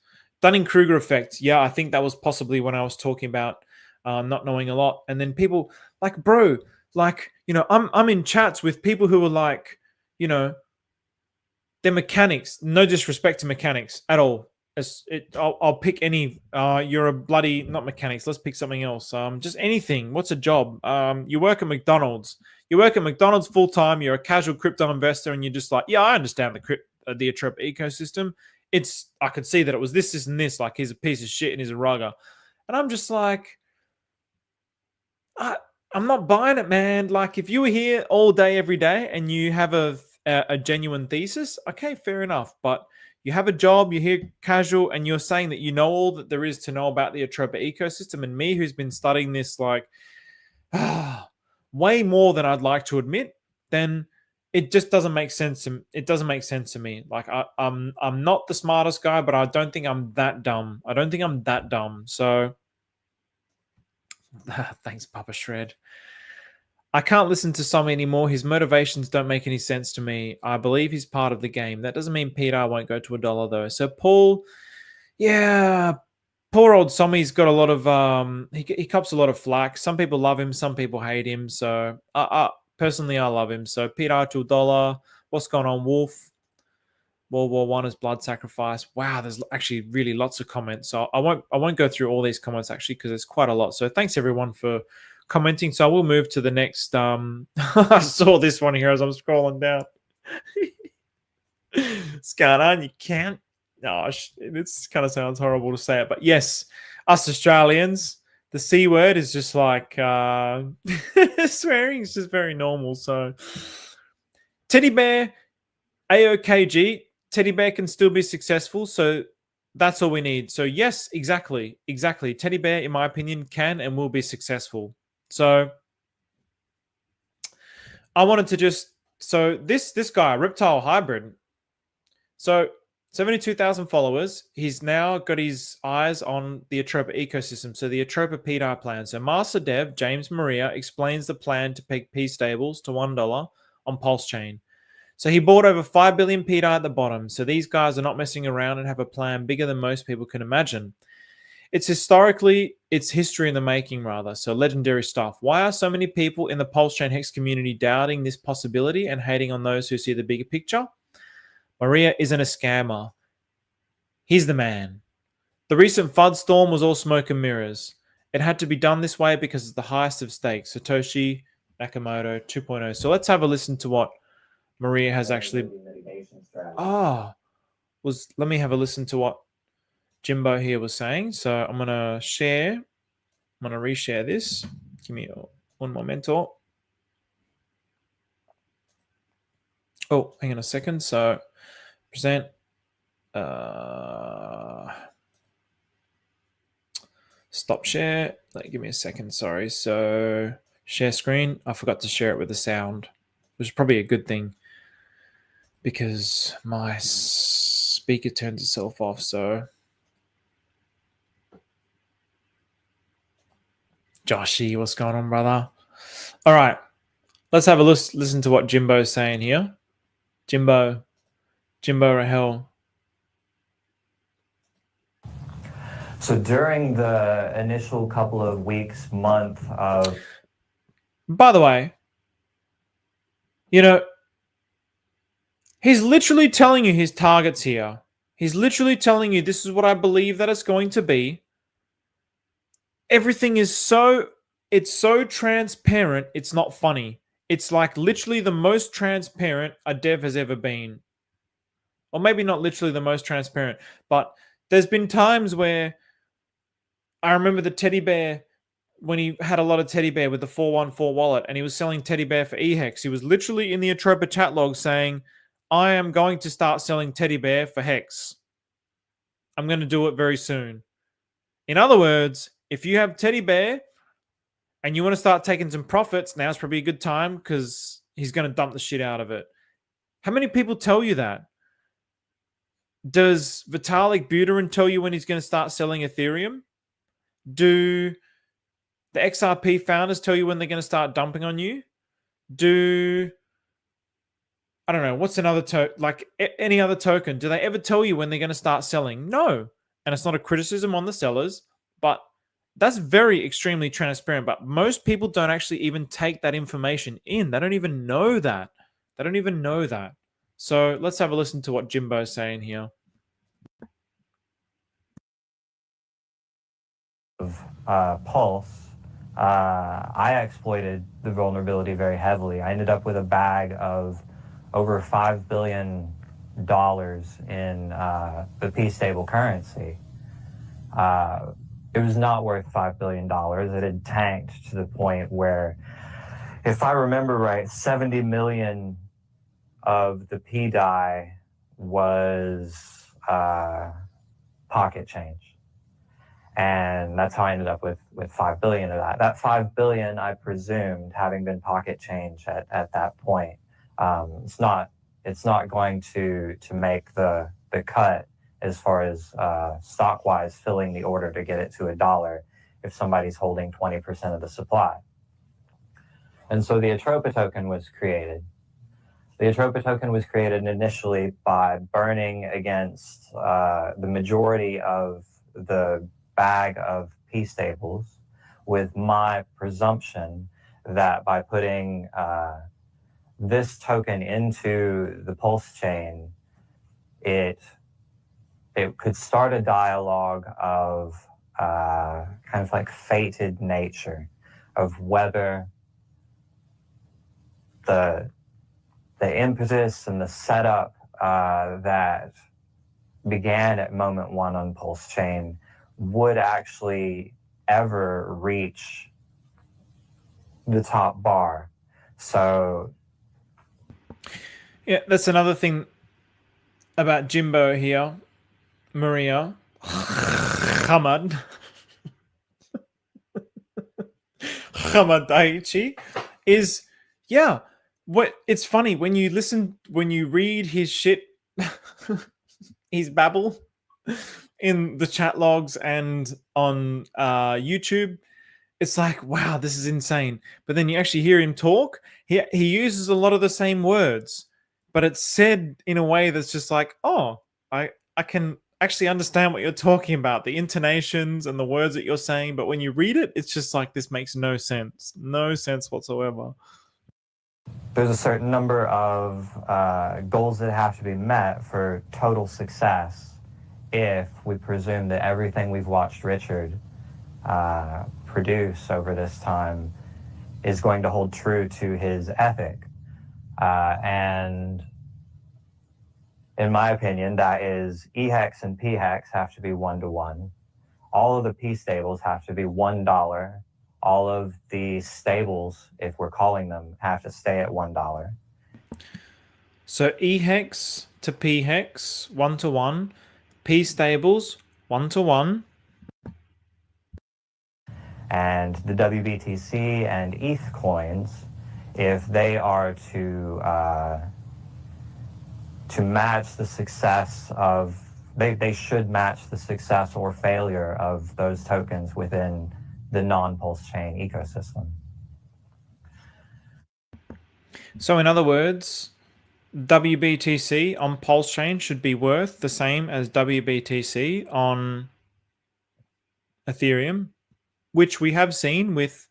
Dunning-Kruger effect, yeah, I think that was possibly when I was talking about not knowing a lot. And then people like, bro, like, I'm in chats with people who are like, they're mechanics. No disrespect to mechanics at all. I'll pick any. You're a bloody not mechanics. Let's pick something else. Just anything. What's a job? You work at McDonald's. You work at McDonald's full time. You're a casual crypto investor, and you're just like, yeah, I understand the Atropa ecosystem. I could see that it was this, and this. Like, he's a piece of shit and he's a rugger, and I'm just like, I'm not buying it, man. Like, if you were here all day, every day, and you have a genuine thesis, okay, fair enough. But you have a job, you're here casual, and you're saying that you know all that there is to know about the Atropa ecosystem. And me, who's been studying this like way more than I'd like to admit, then it just doesn't make sense. It doesn't make sense to me. Like I'm not the smartest guy, but I don't think I'm that dumb. So thanks, Papa Shred. I can't listen to Sami anymore. His motivations don't make any sense to me. I believe he's part of the game. That doesn't mean Peter won't go to $1 though. So Paul, yeah, poor old Sami's got a lot of he cops a lot of flack. Some people love him, some people hate him. So personally, I love him. So Peter to $1. What's going on, Wolf? World War One is blood sacrifice. Wow, there's actually really lots of comments. So I won't go through all these comments actually because there's quite a lot. So thanks everyone for commenting. So I will move to the next. I saw this one here as I'm scrolling down. What's going on? You can't. No, this kind of sounds horrible to say it, but yes, us Australians, the C word is just like swearing is just very normal. So Teddy Bear, AOKG, Teddy Bear can still be successful. So that's all we need. So yes, exactly. Teddy Bear, in my opinion, can and will be successful. So I wanted to just So this guy, Reptile Hybrid, so 72,000 followers. He's now got his eyes on the Atropa ecosystem. So the Atropa PDI plan. So Master Dev James Maria explains the plan to peg P stables to $1 on Pulse Chain. So he bought over 5 billion PDI at the bottom. So these guys are not messing around and have a plan bigger than most people can imagine. It's history in the making, rather. So legendary stuff. Why are so many people in the Pulse Chain Hex community doubting this possibility and hating on those who see the bigger picture? Maria isn't a scammer. He's the man. The recent FUD storm was all smoke and mirrors. It had to be done this way because it's the highest of stakes. Satoshi Nakamoto 2.0. So let's have a listen to what Maria has actually... let me have a listen to what Jimbo here was saying. So I'm going to share. I'm going to reshare this. Give me one momento. Oh, hang on a second. So present. Stop share. Give me a second. Sorry. So share screen. I forgot to share it with the sound, which is probably a good thing because my speaker turns itself off. So Joshy, what's going on, brother? All right. Let's have a listen to what Jimbo's saying here. Jimbo Rahel. So during the initial couple of weeks, month of... By the way, he's literally telling you his targets here. He's literally telling you this is what I believe that it's going to be. Everything is so transparent, it's not funny. It's like literally the most transparent a dev has ever been. Or maybe not literally the most transparent, but there's been times where I remember the teddy bear, when he had a lot of teddy bear with the 414 wallet and he was selling teddy bear for eHex. He was literally in the Atropa chat log saying, I am going to start selling teddy bear for Hex. I'm going to do it very soon. In other words, if you have teddy bear and you want to start taking some profits, now's probably a good time because he's going to dump the shit out of it. How many people tell you that? Does Vitalik Buterin tell you when he's going to start selling Ethereum? Do the XRP founders tell you when they're going to start dumping on you? I don't know, what's another any other token? Do they ever tell you when they're going to start selling? No. And it's not a criticism on the sellers, but that's very extremely transparent. But most people don't actually even take that information in. They don't even know that. So let's have a listen to what Jimbo's saying here. Pulse, I exploited the vulnerability very heavily. I ended up with a bag of over $5 billion in the P-stable currency. It was not worth $5 billion. It had tanked to the point where, if I remember right, 70 million of the P-DAI was pocket change. And that's how I ended up with 5 billion of that. That 5 billion, I presumed, having been pocket change at that point, it's not going to make the cut as far as stock-wise filling the order to get it to $1 if somebody's holding 20% of the supply. And so the Atropa token was created. The Atropa token was created initially by burning against the majority of the bag of P-stables, with my presumption that by putting this token into the Pulse chain, it could start a dialogue of kind of like fated nature, of whether the impetus and the setup that began at moment one on Pulse chain would actually ever reach the top bar. So yeah, that's another thing about Jimbo here. Maria Hamad Hamad Daiichi is, yeah, what it's funny when you read his shit, his babble in the chat logs and on YouTube. It's like, wow, this is insane. But then you actually hear him talk. He uses a lot of the same words, but it's said in a way that's just like, oh, I can actually understand what you're talking about, the intonations and the words that you're saying. But when you read it, it's just like, this makes no sense whatsoever. There's a certain number of goals that have to be met for total success if we presume that everything we've watched Richard produce over this time is going to hold true to his ethic. And in my opinion, that is E-hex and P-hex have to be 1-to-1. All of the P stables have to be $1. All of the stables, if we're calling them, have to stay at $1. So E-hex to P-hex, 1-to-1. P stables, 1-to-1. And the WBTC and ETH coins, if they are to match the success of, they should match the success or failure of those tokens within the non-pulse chain ecosystem. So in other words, WBTC on Pulse Chain should be worth the same as WBTC on Ethereum, which we have seen with,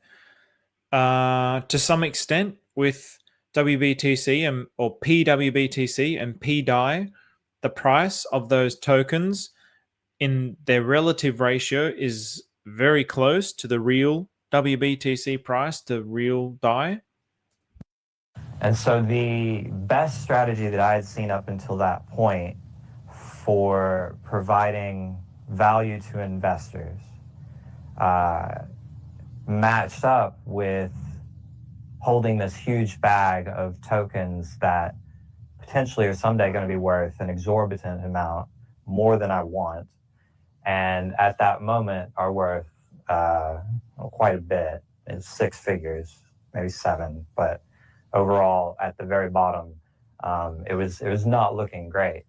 to some extent, with WBTC or PWBTC and PDAI. The price of those tokens in their relative ratio is very close to the real WBTC price to real DAI. And so the best strategy that I had seen up until that point for providing value to investors matched up with holding this huge bag of tokens that potentially are someday going to be worth an exorbitant amount, more than I want, and at that moment are worth quite a bit. It's 6 figures, maybe 7, but overall at the very bottom, it was not looking great.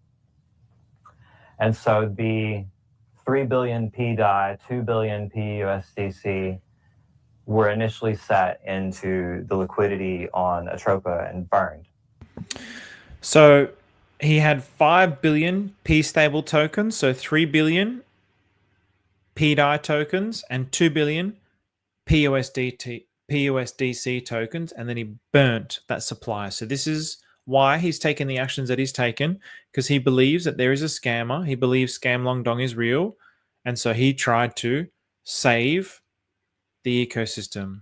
And so the 3 billion PDAI, 2 billion PUSDC were initially set into the liquidity on Atropa and burned. So he had 5 billion P stable tokens, so 3 billion PDAI tokens and 2 billion PUSDC tokens, and then he burnt that supply. So this is why he's taken the actions that he's taken, because he believes that there is a scammer. He believes Scam Long Dong is real, and so he tried to save the ecosystem.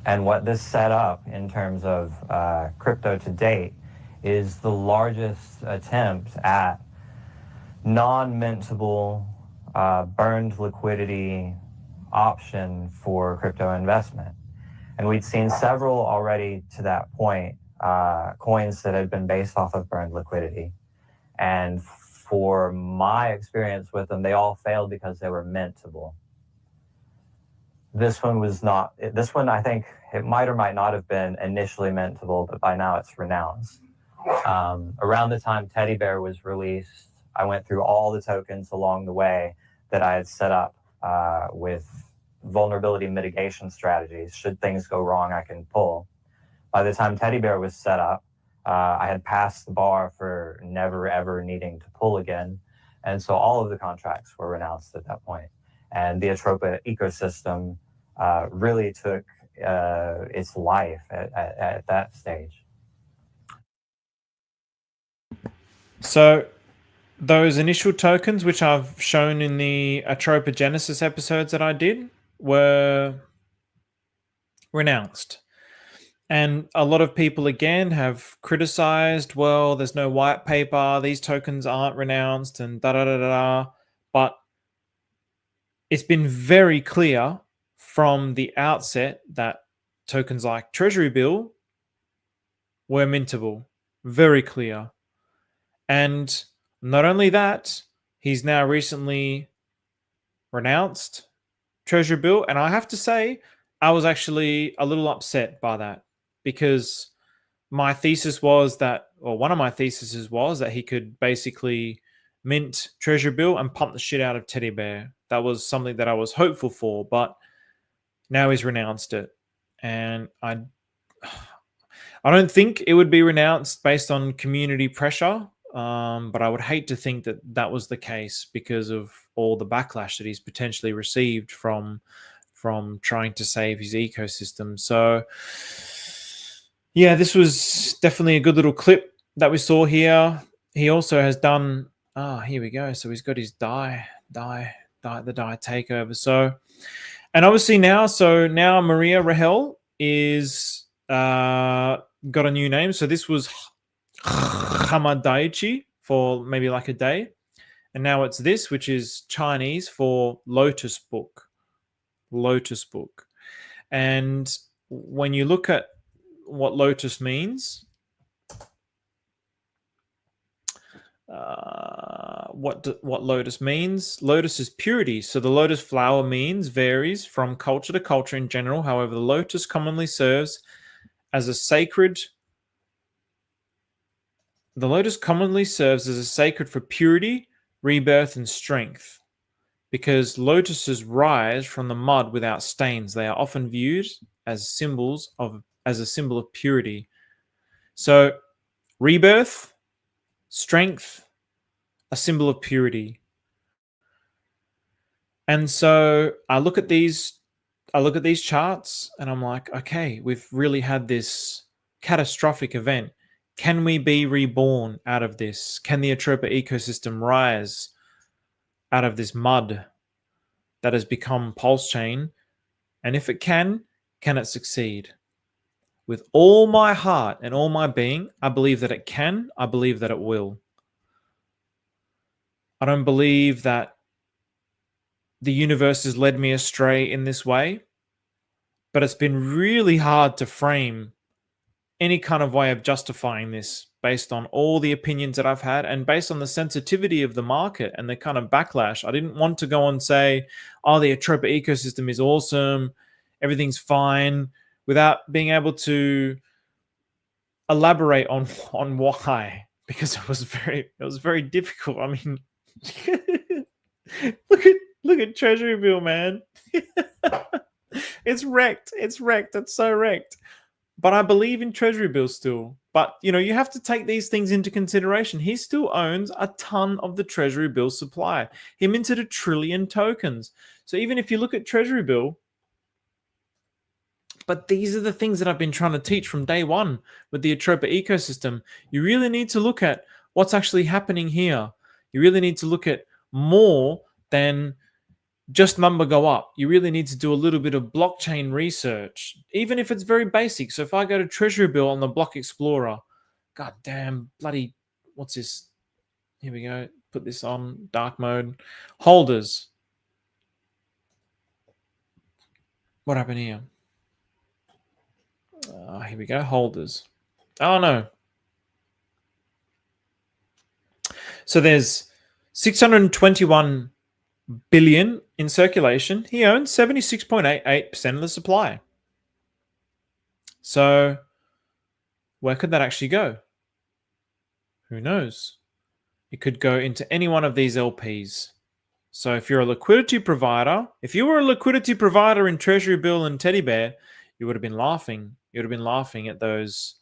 And what this set up in terms of crypto to date is the largest attempt at non-mintable burned liquidity option for crypto investment. And we'd seen several already to that point, coins that had been based off of burned liquidity. And for my experience with them, they all failed because they were mintable. This one was not. This one, I think it might or might not have been initially mintable, but by now it's renounced. Around the time Teddy Bear was released, I went through all the tokens along the way that I had set up with vulnerability mitigation strategies. Should things go wrong, I can pull. By the time Teddy Bear was set up, I had passed the bar for never ever needing to pull again. And so all of the contracts were renounced at that point. And the Atropa ecosystem really took its life at that stage. So those initial tokens, which I've shown in the Atropa Genesis episodes that I did, were renounced. And a lot of people, again, have criticized, well, there's no white paper, these tokens aren't renounced, and da-da-da-da-da. But it's been very clear from the outset that tokens like Treasury Bill were mintable. Very clear. And not only that, he's now recently renounced Treasury Bill. And I have to say, I was actually a little upset by that, because my thesis was that, or one of my theses was that he could basically mint Treasury Bill and pump the shit out of Teddy Bear. That was something that I was hopeful for, but now he's renounced it. And I don't think it would be renounced based on community pressure, but I would hate to think that that was the case because of all the backlash that he's potentially received from trying to save his ecosystem. So yeah, this was definitely a good little clip that we saw here. He also has done, here we go. So he's got his the Dai takeover. So, and obviously now Maria Rahel is got a new name. So this was Hamad Daiichi for maybe like a day. And now it's this, which is Chinese for Lotus Book. Lotus Book. And when you look at what Lotus means, what Lotus means, Lotus is purity. So the lotus flower varies from culture to culture in general. However, the lotus commonly serves as a sacred. The lotus commonly serves as a sacred for purity, rebirth, and strength. Because lotuses rise from the mud without stains, they are often viewed as a symbol of purity. So, rebirth, strength, a symbol of purity. And so I look at these charts and I'm like, okay, we've really had this catastrophic event. Can we be reborn out of this? Can the Atropa ecosystem rise out of this mud that has become pulse chain? And if it can it succeed? With all my heart and all my being, I believe that it can. I believe that it will. I don't believe that the universe has led me astray in this way, but it's been really hard to frame any kind of way of justifying this based on all the opinions that I've had and based on the sensitivity of the market and the kind of backlash. I didn't want to go and say, oh, the Atropa ecosystem is awesome, everything's fine, without being able to elaborate on why, because it was very difficult. I mean, look at Treasury Bill, man. It's wrecked. It's so wrecked. But I believe in Treasury Bill still. But, you have to take these things into consideration. He still owns a ton of the Treasury Bill supply. He minted 1 trillion tokens. So even if you look at Treasury Bill, but these are the things that I've been trying to teach from day one with the Atropa ecosystem. You really need to look at what's actually happening here. You really need to look at more than just number go up. You really need to do a little bit of blockchain research, even if it's very basic. So if I go to Treasury Bill on the Block Explorer, god damn, bloody, what's this? Here we go. Put this on dark mode. Holders. What happened here? Here we go. Holders. Oh no. So there's 621 billion in circulation. He owns 76.88% of the supply. So where could that actually go? Who knows? It could go into any one of these LPs. So if you're a liquidity provider, if you were a liquidity provider in Treasury Bill and Teddy Bear, you would have been laughing. You would have been laughing at those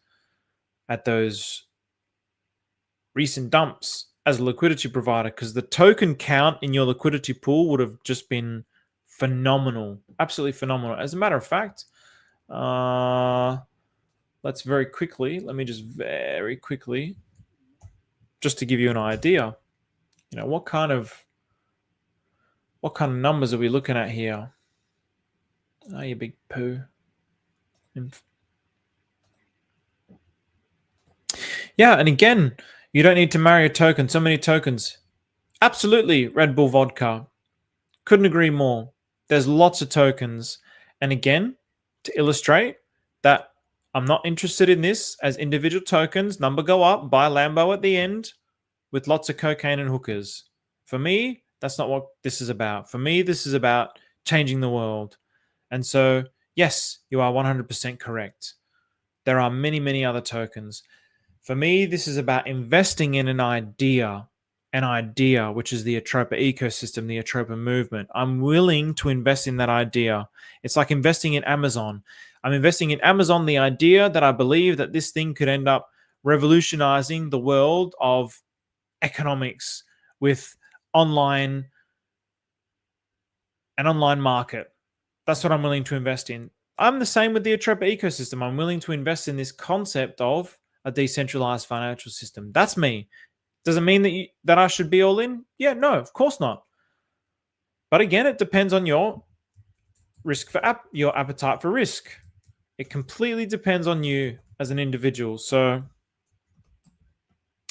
recent dumps as a liquidity provider, because the token count in your liquidity pool would have just been phenomenal, absolutely phenomenal. As a matter of fact, let's very quickly, just to give you an idea, what kind of numbers are we looking at here? Oh, you big poo. Yeah, and again, you don't need to marry a token. So many tokens. Absolutely, Red Bull Vodka. Couldn't agree more. There's lots of tokens. And again, to illustrate that I'm not interested in this as individual tokens. Number go up, buy Lambo at the end with lots of cocaine and hookers. For me, that's not what this is about. For me, this is about changing the world. And so Yes, you are 100% correct. There are many, many other tokens. For me, this is about investing in an idea, which is the Atropa ecosystem, the Atropa movement. I'm willing to invest in that idea. It's like investing in Amazon. I'm investing in Amazon, the idea that I believe that this thing could end up revolutionizing the world of economics with online an online market. That's what I'm willing to invest in. I'm the same with the Atropa ecosystem. I'm willing to invest in this concept of a decentralized financial system. That's me. Does it mean that I should be all in? Yeah, no, of course not. But again, it depends on your your appetite for risk. It completely depends on you as an individual. So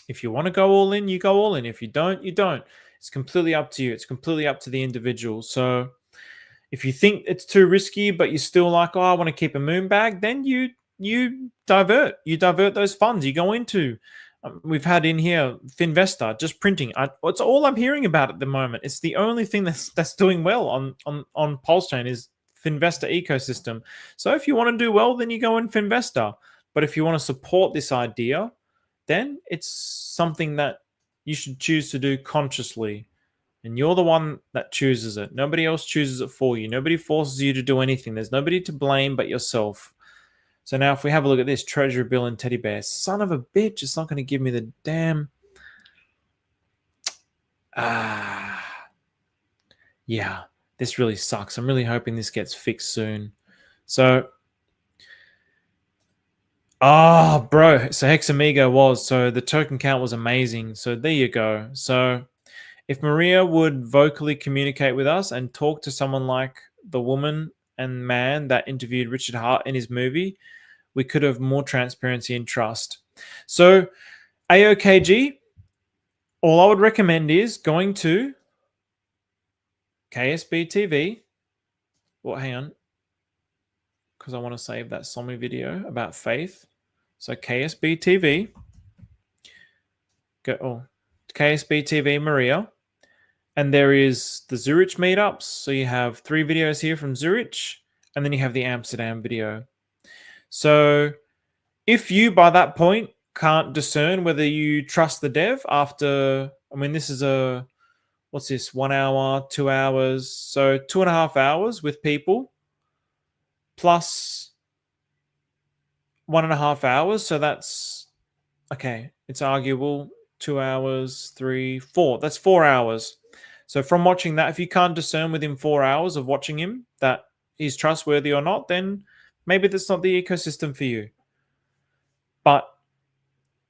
if you want to go all in, you go all in. If you don't, you don't. It's completely up to you. It's completely up to the individual. So if you think it's too risky, but you're still like, oh, I want to keep a moon bag, then you divert. You divert those funds. You go into. We've had in here Finvesta just printing. It's all I'm hearing about at the moment. It's the only thing that's doing well on Pulse Chain is Finvesta ecosystem. So if you want to do well, then you go in Finvesta. But if you want to support this idea, then it's something that you should choose to do consciously. And you're the one that chooses it. Nobody else chooses it for you. Nobody forces you to do anything. There's nobody to blame but yourself. So now if we have a look at this, Treasury Bill and Teddy Bear. Son of a bitch, it's not going to give me the damn... yeah, this really sucks. I'm really hoping this gets fixed soon. So... oh, bro. So Hexamigo was. So the token count was amazing. So there you go. So... if Maria would vocally communicate with us and talk to someone like the woman and man that interviewed Richard Hart in his movie, we could have more transparency and trust. So AOKG, all I would recommend is going to KSB TV. Well, hang on, because I want to save that Somi video about faith. So KSB TV. Go KSB TV Maria. And there is the Zurich meetups. So you have 3 videos here from Zurich, and then you have the Amsterdam video. So if you, by that point, can't discern whether you trust the dev after, I mean, this is a, what's this, 1 hour, 2 hours, so 2.5 hours with people, plus 1.5 hours. So that's, okay, it's arguable, 2 hours, 3, 4, that's 4 hours. So from watching that, if you can't discern within 4 hours of watching him that he's trustworthy or not, then maybe that's not the ecosystem for you. But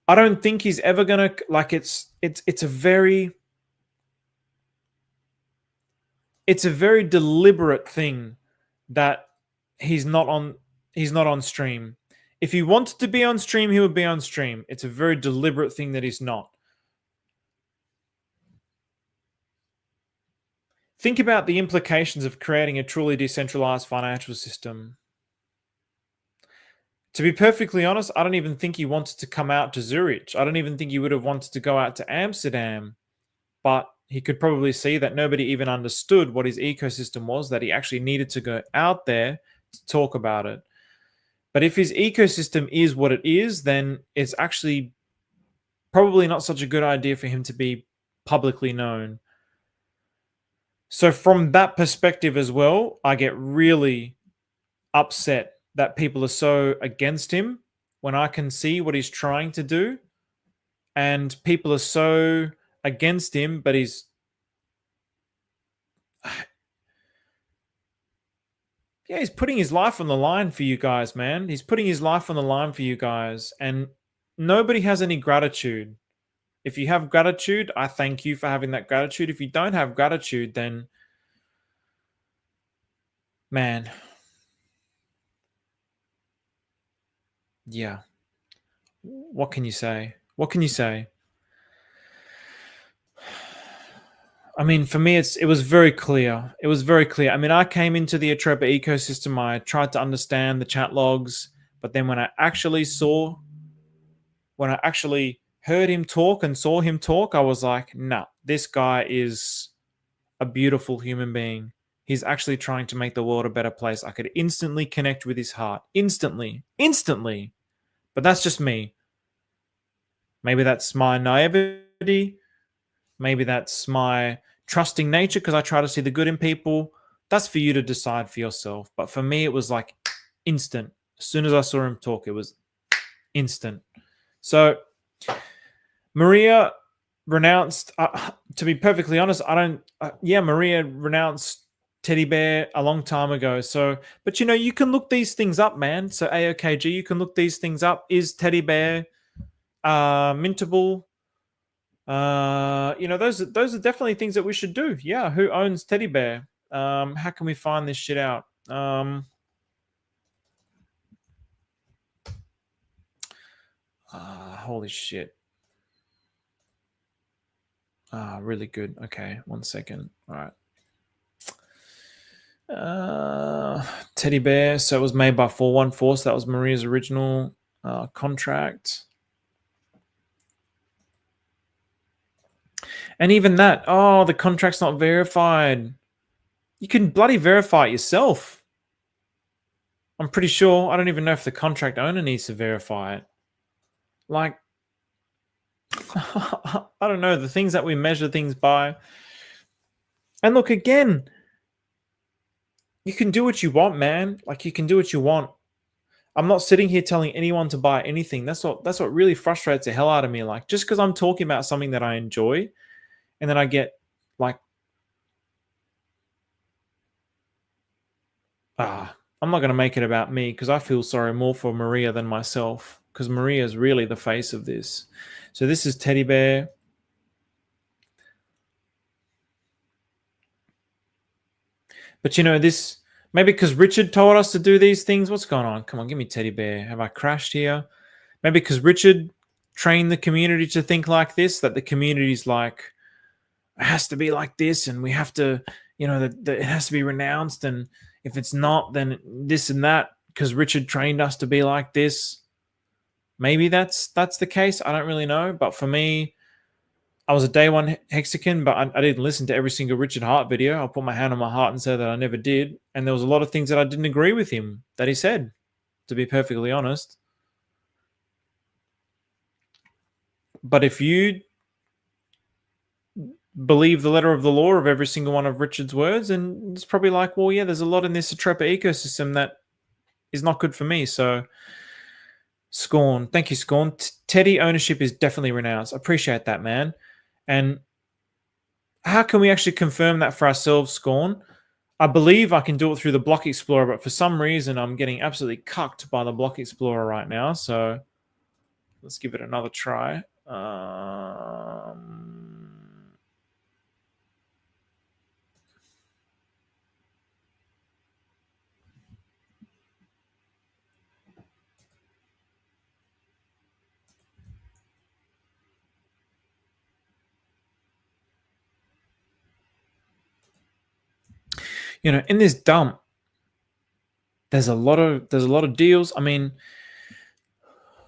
I don't think he's ever gonna, like, it's a very deliberate thing that he's not on stream. If he wanted to be on stream, he would be on stream. It's a very deliberate thing that he's not. Think about the implications of creating a truly decentralized financial system. To be perfectly honest, I don't even think he wanted to come out to Zurich. I don't even think he would have wanted to go out to Amsterdam. But he could probably see that nobody even understood what his ecosystem was, that he actually needed to go out there to talk about it. But if his ecosystem is what it is, then it's actually probably not such a good idea for him to be publicly known. So from that perspective as well, I get really upset that people are so against him when I can see what he's trying to do, and people are so against him, but he's yeah, he's putting his life on the line for you guys, man. He's putting his life on the line for you guys, and nobody has any gratitude. If you have gratitude, I thank you for having that gratitude. If you don't have gratitude, then man, yeah. What can you say? What can you say? I mean, for me, it was very clear. It was very clear. I mean, I came into the Atropa ecosystem. I tried to understand the chat logs, but then when I actually heard him talk and saw him talk, I was like, nah, this guy is a beautiful human being. He's actually trying to make the world a better place. I could instantly connect with his heart. Instantly. But that's just me. Maybe that's my naivety. Maybe that's my trusting nature because I try to see the good in people. That's for you to decide for yourself. But for me, it was like instant. As soon as I saw him talk, it was instant. So Maria renounced, to be perfectly honest, Maria renounced Teddy Bear a long time ago. So, but you can look these things up, man. So AOKG, you can look these things up. Is Teddy Bear mintable? Those are definitely things that we should do. Yeah, who owns Teddy Bear? How can we find this shit out? Holy shit. Really good. Okay, 1 second. All right. Teddy Bear. So it was made by 414. So that was Maria's original contract. And even that, the contract's not verified. You can bloody verify it yourself. I'm pretty sure. I don't even know if the contract owner needs to verify it. Like, I don't know, the things that we measure things by. And look, again, you can do what you want, man. Like, you can do what you want. I'm not sitting here telling anyone to buy anything. That's what really frustrates the hell out of me. Like, just because I'm talking about something that I enjoy, and then I get like, I'm not going to make it about me because I feel sorry more for Maria than myself, because Maria is really the face of this. So this is Teddy Bear. But this, maybe because Richard told us to do these things. What's going on? Come on, give me Teddy Bear. Have I crashed here? Maybe because Richard trained the community to think like this, that the community's like, it has to be like this, and we have to, that it has to be renounced, and if it's not, then this and that, because Richard trained us to be like this. Maybe that's the case. I don't really know. But for me, I was a day one Hexagon, but I didn't listen to every single Richard Hart video. I'll put my hand on my heart and say that I never did. And there was a lot of things that I didn't agree with him that he said, to be perfectly honest. But if you believe the letter of the law of every single one of Richard's words, and it's probably like, well, yeah, there's a lot in this Atropa ecosystem that is not good for me. So Scorn, thank you, Scorn. Teddy ownership is definitely renounced. I appreciate that, man. And how can we actually confirm that for ourselves, Scorn? I believe I can do it through the Block Explorer, but for some reason I'm getting absolutely cucked by the Block Explorer right now. So let's give it another try. In this dump, there's a lot of deals. I mean,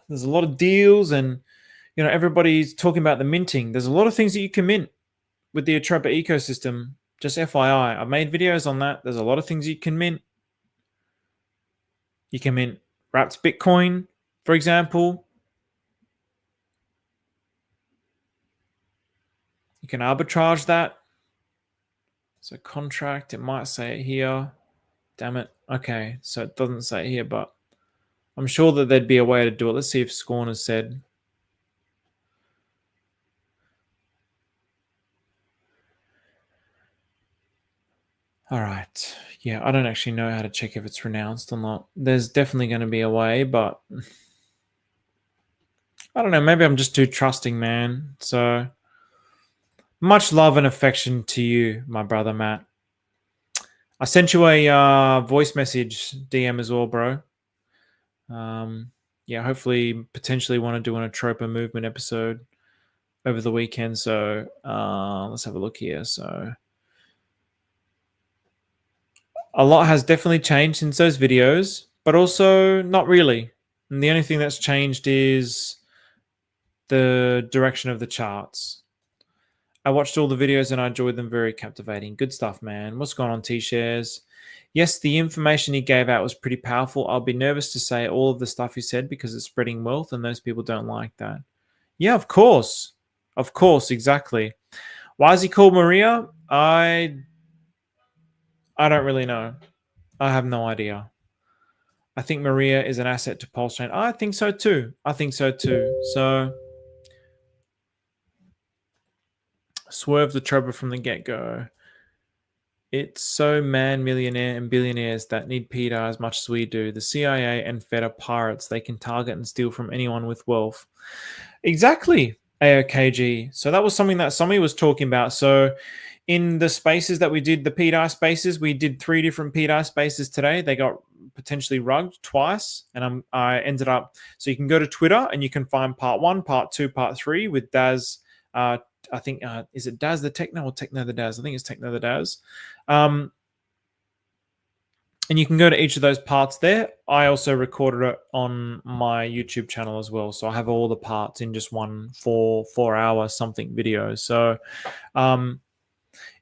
there's a lot of deals, and everybody's talking about the minting. There's a lot of things that you can mint with the Atropa ecosystem. Just FYI, I've made videos on that. There's a lot of things you can mint. You can mint wrapped Bitcoin, for example. You can arbitrage that. So contract, it might say it here. Damn it. Okay, so it doesn't say it here, but I'm sure that there'd be a way to do it. Let's see if Scorn has said. All right. Yeah, I don't actually know how to check if it's renounced or not. There's definitely going to be a way, but I don't know. Maybe I'm just too trusting, man. So much love and affection to you, my brother, Matt. I sent you a voice message DM as well, bro. Yeah, hopefully, potentially want to do an Atropa movement episode over the weekend. So let's have a look here. So a lot has definitely changed since those videos, but also not really. And the only thing that's changed is the direction of the charts. I watched all the videos and I enjoyed them. Very captivating. Good stuff, man. What's going on, T-Shares? Yes, the information he gave out was pretty powerful. I'll be nervous to say all of the stuff he said because it's spreading wealth and those people don't like that. Yeah, of course. Of course, exactly. Why is he called Maria? I don't really know. I have no idea. I think Maria is an asset to Pulse Chain. I think so too. I think so too. So swerve the trouble from the get-go. It's so millionaire and billionaires that need PETA as much as we do. The CIA and Fed are pirates. They can target and steal from anyone with wealth. Exactly, AOKG. So that was something that somebody was talking about. So in the spaces that we did, the PETA spaces, we did 3 different PETA spaces today. They got potentially rugged twice. And I ended up, so you can go to Twitter and you can find part 1, part 2, part 3 with Daz. I think, is it Daz the Techno or Techno the Daz? I think it's Techno the Daz. And you can go to each of those parts there. I also recorded it on my YouTube channel as well. So I have all the parts in just one 4-hour something video. So,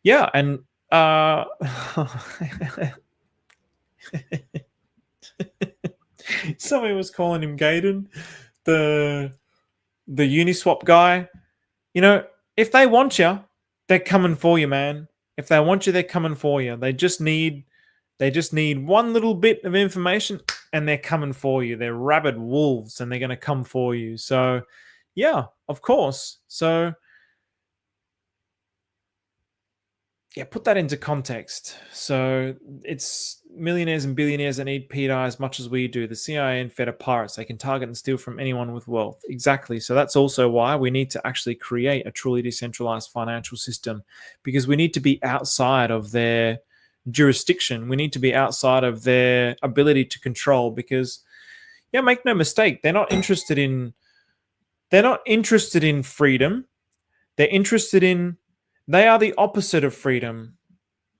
yeah. And somebody was calling him Gaiden, the Uniswap guy. You know, if they want you, they're coming for you, man. If they want you, they're coming for you. They just need one little bit of information and they're coming for you. They're rabid wolves and they're going to come for you. So, yeah, of course. So, yeah, put that into context. So it's millionaires and billionaires that need PETA as much as we do. The CIA and Fed are pirates. They can target and steal from anyone with wealth. Exactly. So that's also why we need to actually create a truly decentralized financial system, because we need to be outside of their jurisdiction. We need to be outside of their ability to control, because, yeah, make no mistake, they're not interested in freedom. They're interested in, they are the opposite of freedom.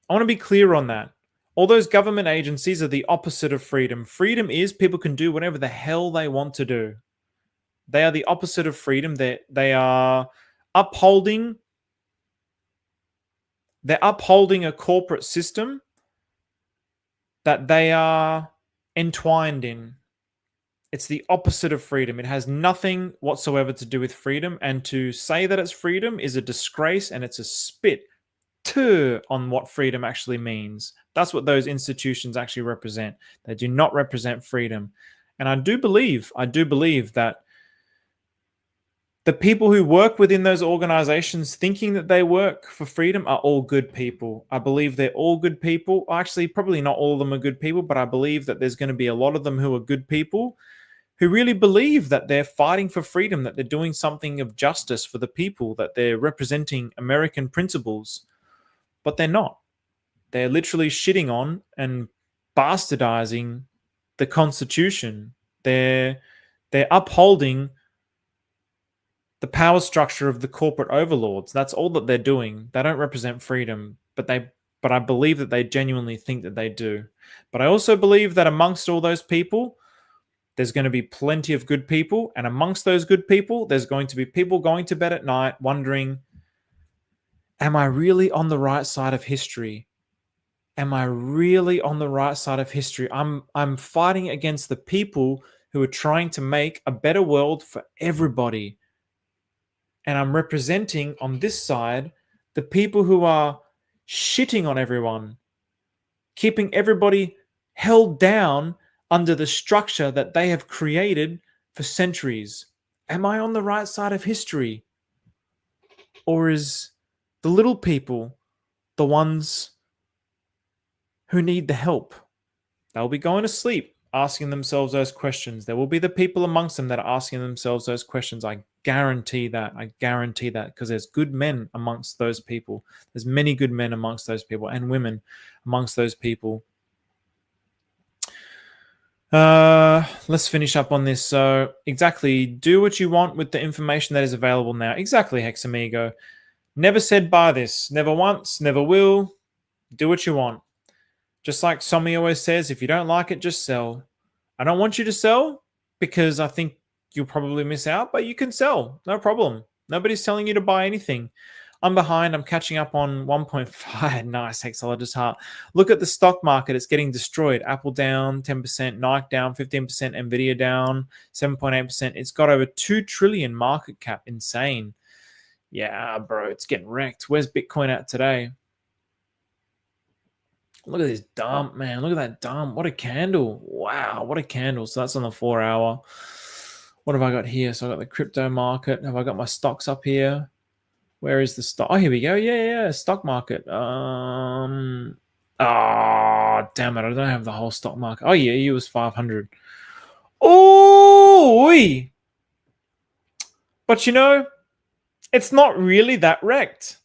I want to be clear on that. All those government agencies are the opposite of freedom. Freedom is people can do whatever the hell they want to do. They are the opposite of freedom. They are upholding a corporate system that they are entwined in. It's the opposite of freedom. It has nothing whatsoever to do with freedom. And to say that it's freedom is a disgrace, and it's a spit on what freedom actually means. That's what those institutions actually represent. They do not represent freedom. And I do believe that the people who work within those organizations thinking that they work for freedom are all good people. I believe they're all good people. Actually, probably not all of them are good people, but I believe that there's going to be a lot of them who are good people, who really believe that they're fighting for freedom, that they're doing something of justice for the people, that they're representing American principles, but they're not. They're literally shitting on and bastardizing the Constitution. They're upholding the power structure of the corporate overlords. That's all that they're doing. They don't represent freedom, but I believe that they genuinely think that they do. But I also believe that amongst all those people, there's going to be plenty of good people. And amongst those good people, there's going to be people going to bed at night wondering, am I really on the right side of history? Am I really on the right side of history? I'm fighting against the people who are trying to make a better world for everybody. And I'm representing on this side the people who are shitting on everyone, keeping everybody held down under the structure that they have created for centuries. Am I on the right side of history? Or is the little people the ones who need the help? They'll be going to sleep asking themselves those questions. There will be the people amongst them that are asking themselves those questions. I guarantee that. I guarantee that, because there's good men amongst those people. There's many good men amongst those people, and women amongst those people. Let's finish up on this. So exactly, do what you want with the information that is available now. Exactly, Hexamigo. Never said buy this. Never once, never will. Do what you want. Just like Somi always says, if you don't like it, just sell. I don't want you to sell because I think you'll probably miss out, but you can sell. No problem. Nobody's telling you to buy anything. I'm behind. I'm catching up on 1.5. Nice, Hexologist Heart. Look at the stock market. It's getting destroyed. Apple down 10%, Nike down 15%, Nvidia down 7.8%. It's got over 2 trillion market cap. Insane. Yeah, bro, it's getting wrecked. Where's Bitcoin at today? Look at this dump, man. Look at that dump. What a candle. Wow, what a candle. So that's on the 4 hour. What have I got here? So I got the crypto market. Have I got my stocks up here? Where is the stock? Oh, here we go. Yeah. Stock market. Damn it. I don't have the whole stock market. Oh, yeah, it was 500. Oh, but you know, it's not really that wrecked.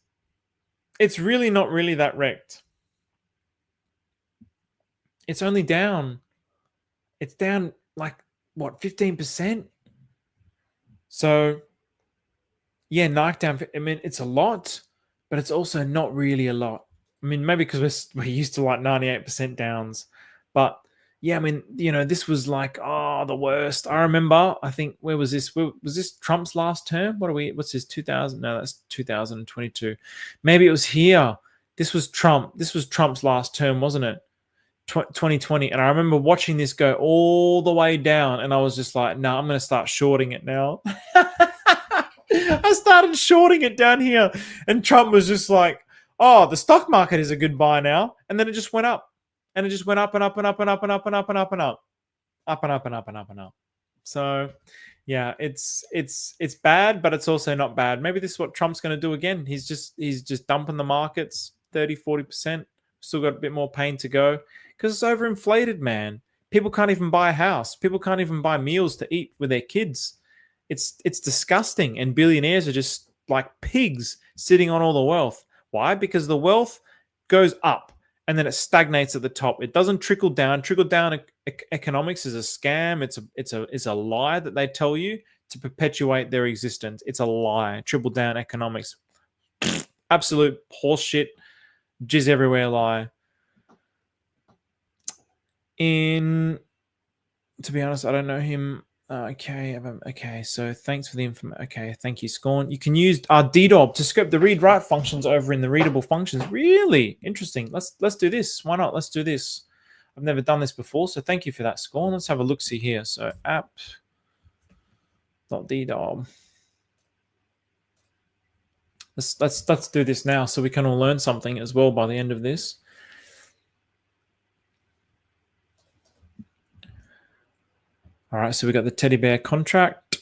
It's really not really that wrecked. It's only down. It's down like, what, 15%? So, yeah, Nike down. I mean, it's a lot, but it's also not really a lot. I mean, maybe because we're used to like 98% downs. But, yeah, I mean, you know, this was like, the worst. I remember, I think, where was this? Was this Trump's last term? What's this, 2000? No, that's 2022. Maybe it was here. This was Trump. This was Trump's last term, wasn't it? 2020, and I remember watching this go all the way down, and I was just like, no, I'm going to start shorting it now. I started shorting it down here, and Trump was just like, oh, the stock market is a good buy now, and then it just went up, and it just went up and up and up and up and up and up and up and up, up and up and up and up and up. So yeah, it's bad, but it's also not bad. Maybe this is what Trump's going to do again. He's just dumping the markets 30-40%. Still got a bit more pain to go because it's overinflated, man. People can't even buy a house. People can't even buy meals to eat with their kids. It's disgusting. And billionaires are just like pigs sitting on all the wealth. Why? Because the wealth goes up and then it stagnates at the top. It doesn't trickle down. Trickle down economics is a scam. It's a lie that they tell you to perpetuate their existence. It's a lie. Trickle down economics. Absolute horseshit. Jizz everywhere lie. To be honest, I don't know him. Okay. So thanks for the information. Okay, thank you, Scorn. You can use DDoB to scope the read-write functions over in the readable functions. Really interesting. Let's do this. Why not? Let's do this. I've never done this before, so thank you for that, Scorn. Let's have a look-see here. So app.ddob. Let's do this now so we can all learn something as well by the end of this. All right, so we got the teddy bear contract.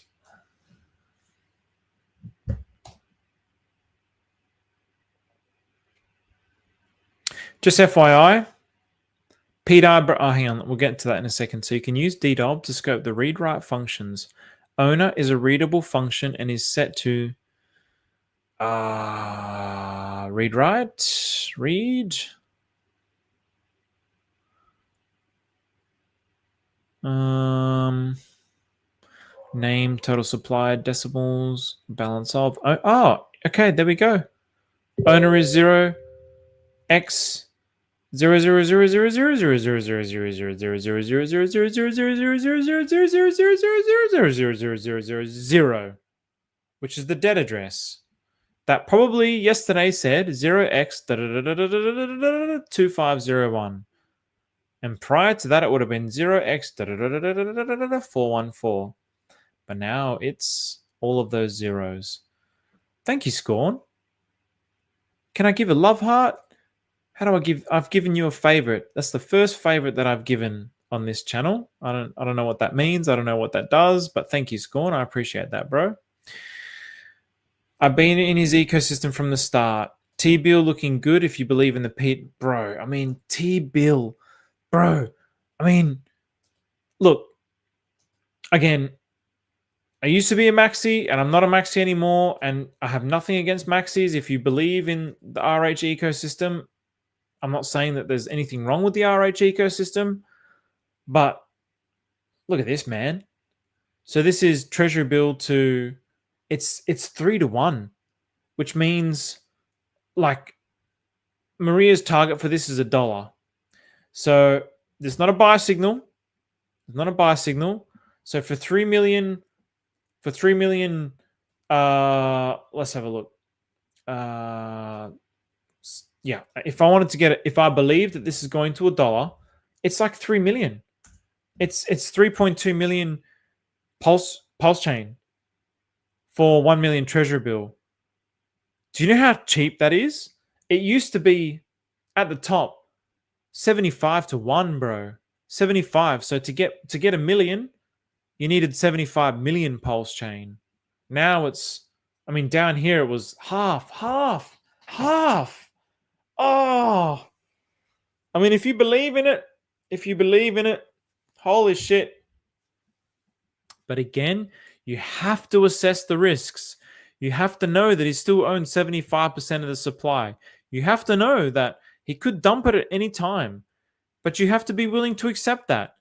Just FYI, hang on, we'll get to that in a second. So you can use DDoB to scope the read-write functions. Owner is a readable function and is set to read. Name, total supply, decimals, balance of. Okay, there we go. Owner is 0x 0, which is the dead address. That probably yesterday said 0x2501. And prior to that, it would have been 0x414. But now it's all of those zeros. Thank you, Scorn. Can I give a love heart? How do I give? I've given you a favorite. That's the first favorite that I've given on this channel. I don't know what that means. I don't know what that does, but thank you, Scorn. I appreciate that, bro. I've been in his ecosystem from the start. T-Bill looking good if you believe in the Pete. Bro, I mean, T-Bill. Bro, I mean, look, again, I used to be a maxi and I'm not a maxi anymore. And I have nothing against maxis. If you believe in the RH ecosystem, I'm not saying that there's anything wrong with the RH ecosystem, but look at this, man. So this is Treasury bill to, it's 3-1, which means like Maria's target for this is $1. So there's not a buy signal. There's not a buy signal. So for 3 million, let's have a look. yeah, if I wanted to get it, if I believe that this is going to $1, it's like 3 million. It's 3.2 million pulse chain for 1 million treasury bill. Do you know how cheap that is? It used to be at the top 75 to 1, bro. 75. So to get a million, you needed 75 million pulse chain. Now it's, I mean, down here it was half. Oh, I mean, if you believe in it, holy shit. But again, you have to assess the risks. You have to know that he still owns 75% of the supply. You have to know that he could dump it at any time, but you have to be willing to accept that.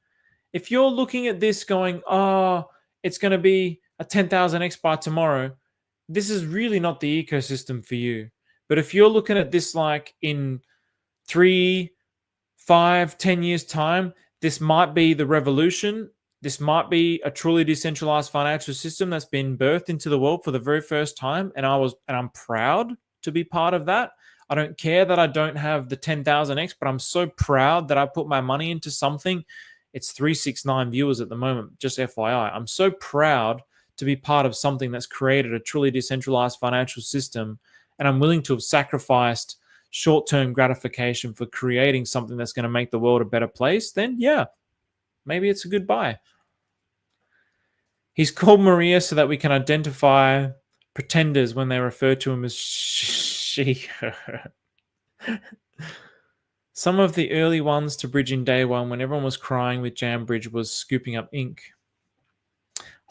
If you're looking at this going, oh, it's going to be a 10,000x by tomorrow, this is really not the ecosystem for you. But if you're looking at this like in 3, 5, 10 years time, this might be the revolution. This might be a truly decentralized financial system that's been birthed into the world for the very first time. And I'm proud to be part of that. I don't care that I don't have the 10,000x, but I'm so proud that I put my money into something. It's 369 viewers at the moment, just FYI. I'm so proud to be part of something that's created a truly decentralized financial system. And I'm willing to have sacrificed short-term gratification for creating something that's going to make the world a better place. Then yeah, maybe it's a good buy. He's called Maria so that we can identify pretenders when they refer to him as she. Some of the early ones to bridge in day one when everyone was crying with Jambridge was scooping up ink.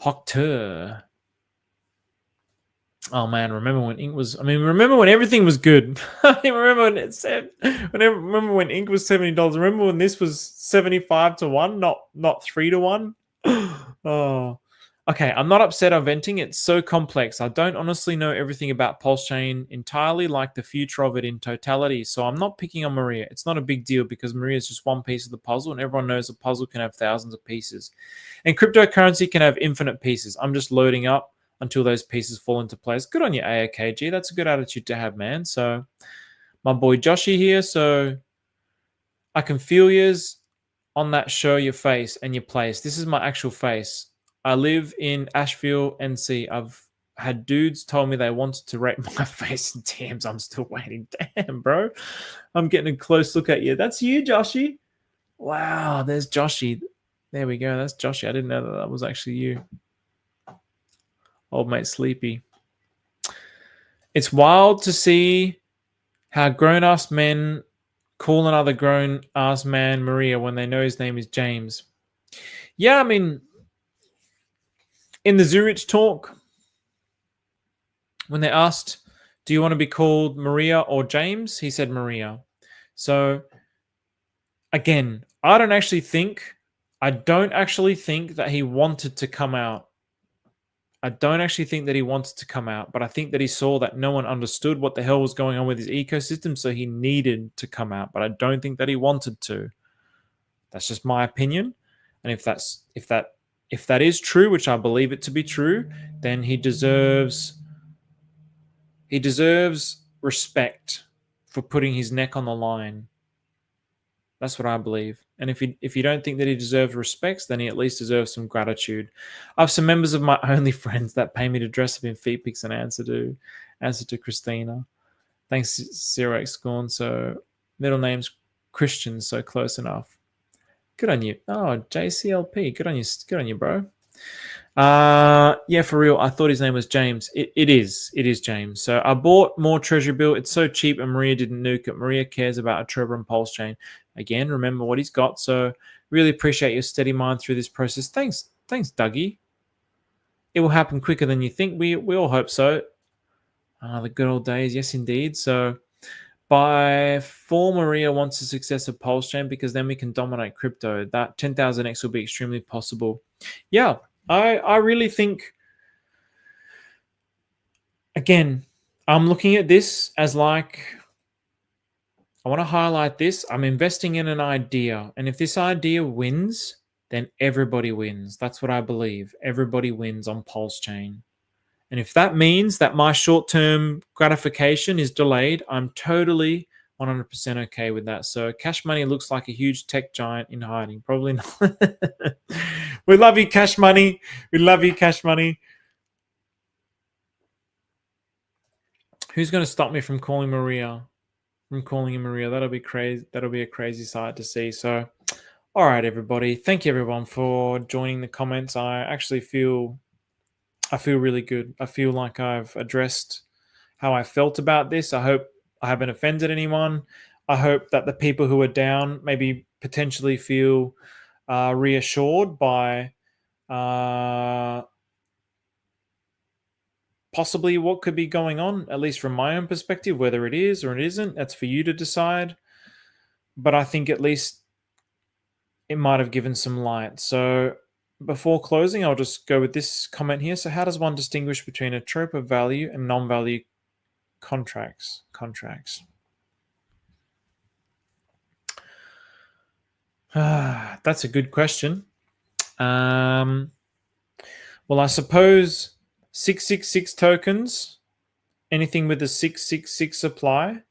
Hocteur. Oh man, remember when ink was, remember when everything was good. Remember when it said, remember when ink was $70. Remember when this was 75 to 1, not 3 to 1. Oh, okay. I'm not upset I'm venting. It's so complex. I don't honestly know everything about Pulse Chain entirely, like the future of it in totality. So I'm not picking on Maria. It's not a big deal because Maria is just one piece of the puzzle, and everyone knows a puzzle can have thousands of pieces. And cryptocurrency can have infinite pieces. I'm just loading up until those pieces fall into place. Good on you, AOKG. That's a good attitude to have, man. So my boy Joshy here. So I can feel yours on that show, your face and your place. This is my actual face. I live in Asheville, NC. I've had dudes told me they wanted to rate my face in DMs. I'm still waiting. Damn, bro. I'm getting a close look at you. That's you, Joshy. Wow, there's Joshy. There we go. That's Joshy. I didn't know that was actually you. Old mate Sleepy. It's wild to see how grown-ass men call another grown-ass man Maria when they know his name is James. Yeah, I mean, in the Zurich talk, when they asked, do you want to be called Maria or James? He said Maria. So, again, I don't actually think that he wanted to come out. I don't actually think that he wanted to come out, but I think that he saw that no one understood what the hell was going on with his ecosystem, so he needed to come out. But I don't think that he wanted to. That's just my opinion. And if that is true, which I believe it to be true, then he deserves respect for putting his neck on the line. That's what I believe. And if you don't think that he deserves respect, then he at least deserves some gratitude. I have some members of my only friends that pay me to dress up in feet pics and answer to Christina. Thanks, Zero X Scorn. So middle name's Christian, so close enough. Good on you. Oh, JCLP. Good on you, bro. Yeah, for real. I thought his name was James. It is James. So I bought more treasury bill. It's so cheap, and Maria didn't nuke it. Maria cares about Atropa and Pulse Chain. Again, remember what he's got. So really appreciate your steady mind through this process. Thanks, Dougie. It will happen quicker than you think. We all hope so. The good old days, yes, indeed. So before Maria wants the success of Pulse Chain, because then we can dominate crypto. That 10,000x will be extremely possible. Yeah, I really think, again, I'm looking at this as like, I want to highlight this. I'm investing in an idea. And if this idea wins, then everybody wins. That's what I believe. Everybody wins on Pulse Chain. And if that means that my short-term gratification is delayed, I'm totally 100% okay with that. So Cash Money looks like a huge tech giant in hiding. Probably not. We love you, Cash Money. We love you, Cash Money. Who's going to stop me from calling Maria? From calling him Maria? That'll be crazy. That'll be a crazy sight to see. So, all right, everybody. Thank you, everyone, for joining the comments. I actually feel really good. I feel like I've addressed how I felt about this. I hope I haven't offended anyone. I hope that the people who are down maybe potentially feel reassured by possibly what could be going on, at least from my own perspective. Whether it is or it isn't, that's for you to decide. But I think at least it might have given some light. So before closing, I'll just go with this comment here. So how does one distinguish between Atropa value and non-value contracts? That's a good question. Well, I suppose 666 tokens, anything with a 666 supply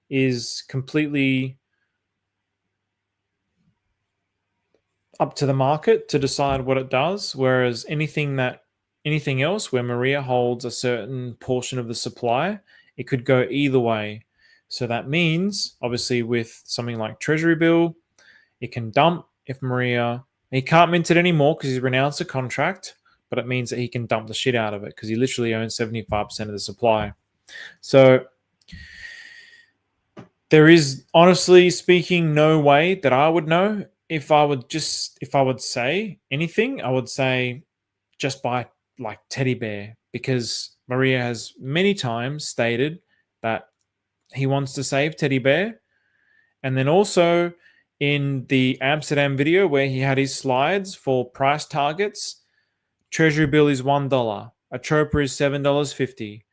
is completely up to the market to decide what it does. Whereas anything else where Maria holds a certain portion of the supply, it could go either way. So that means, obviously, with something like Treasury Bill, it can dump if Maria. He can't mint it anymore because he's renounced the contract, but it means that he can dump the shit out of it because he literally owns 75% of the supply. So there is, honestly speaking, no way that I would know. If I would say anything, I would say just buy like Teddy Bear, because Maria has many times stated that he wants to save Teddy Bear. And then also in the Amsterdam video where he had his slides for price targets, Treasury Bill is $1. Atropa is $7.50.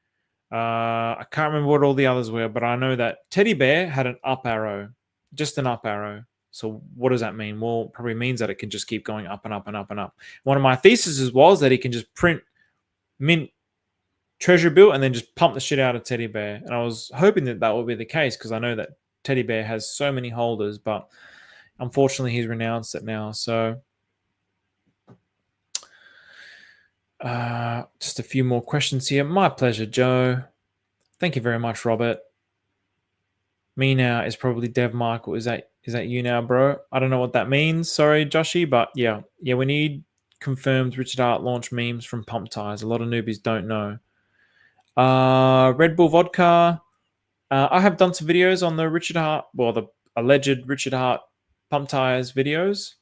I can't remember what all the others were, but I know that Teddy Bear had an up arrow, just an up arrow. So what does that mean? Well, probably means that it can just keep going up and up and up and up. One of my theses was that he can just mint Treasury Bill and then just pump the shit out of Teddy Bear. And I was hoping that that would be the case because I know that Teddy Bear has so many holders, but unfortunately he's renounced it now. So just a few more questions here. My pleasure, Joe. Thank you very much, Robert. Me now is probably Dev Michael. Is that you now, bro? I don't know what that means. Sorry, Joshy, but yeah, we need confirmed Richard Hart launch memes from Pump Tires. A lot of newbies don't know. Red Bull Vodka. I have done some videos on the Richard Hart, well, the alleged Richard Hart Pump Tires videos,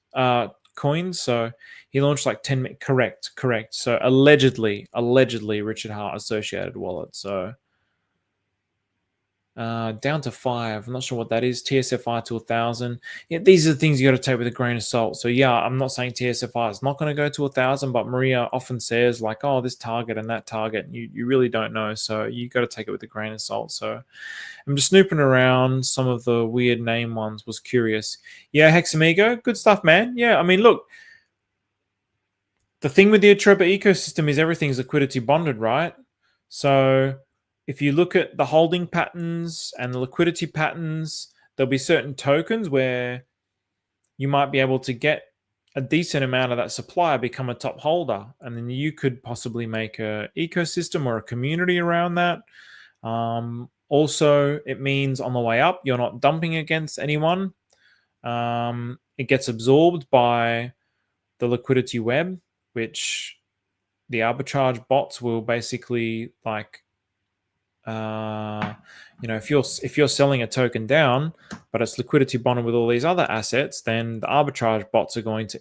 coins. So he launched like 10. Correct. So allegedly Richard Hart associated wallet. So down to 5. I'm not sure what that is. TSFI to 1,000. Yeah, these are the things you got to take with a grain of salt. So yeah, I'm not saying TSFI is not going to go to 1,000, but Maria often says like, oh, this target and that target. You really don't know. So you got to take it with a grain of salt. So I'm just snooping around some of the weird name ones. Was curious. Yeah, Hexamigo, good stuff, man. Yeah, I mean, look, the thing with the Atropa ecosystem is everything's liquidity bonded, right? So if you look at the holding patterns and the liquidity patterns, there'll be certain tokens where you might be able to get a decent amount of that supply, become a top holder, and then you could possibly make an ecosystem or a community around that. Also, it means on the way up, you're not dumping against anyone. It gets absorbed by the liquidity web, which the arbitrage bots will basically like, if you're selling a token down, but it's liquidity bonded with all these other assets, then the arbitrage bots are going to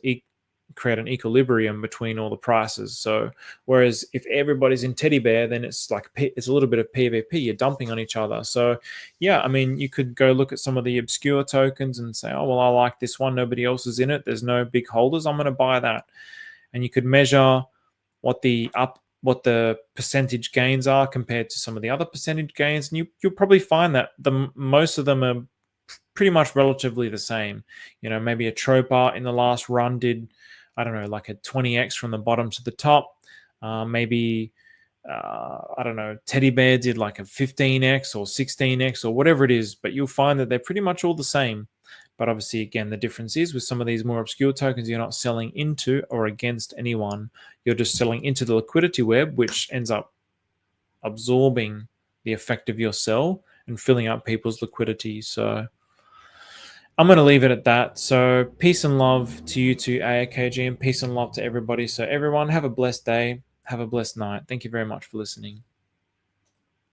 create an equilibrium between all the prices. So whereas if everybody's in Teddy Bear, then it's like it's a little bit of PvP. You're dumping on each other. So yeah, I mean, you could go look at some of the obscure tokens and say, oh well, I like this one. Nobody else is in it. There's no big holders. I'm going to buy that. And you could measure what the percentage gains are compared to some of the other percentage gains, and you'll probably find that most of them are pretty much relatively the same. Maybe Atropa in the last run did, I don't know, like a 20x from the bottom to the top. Maybe I don't know, Teddy Bear did like a 15x or 16x or whatever it is, but you'll find that they're pretty much all the same. But obviously, again, the difference is with some of these more obscure tokens, you're not selling into or against anyone. You're just selling into the liquidity web, which ends up absorbing the effect of your sell and filling up people's liquidity. So I'm going to leave it at that. So peace and love to you two, AAKG, and peace and love to everybody. So everyone, have a blessed day. Have a blessed night. Thank you very much for listening.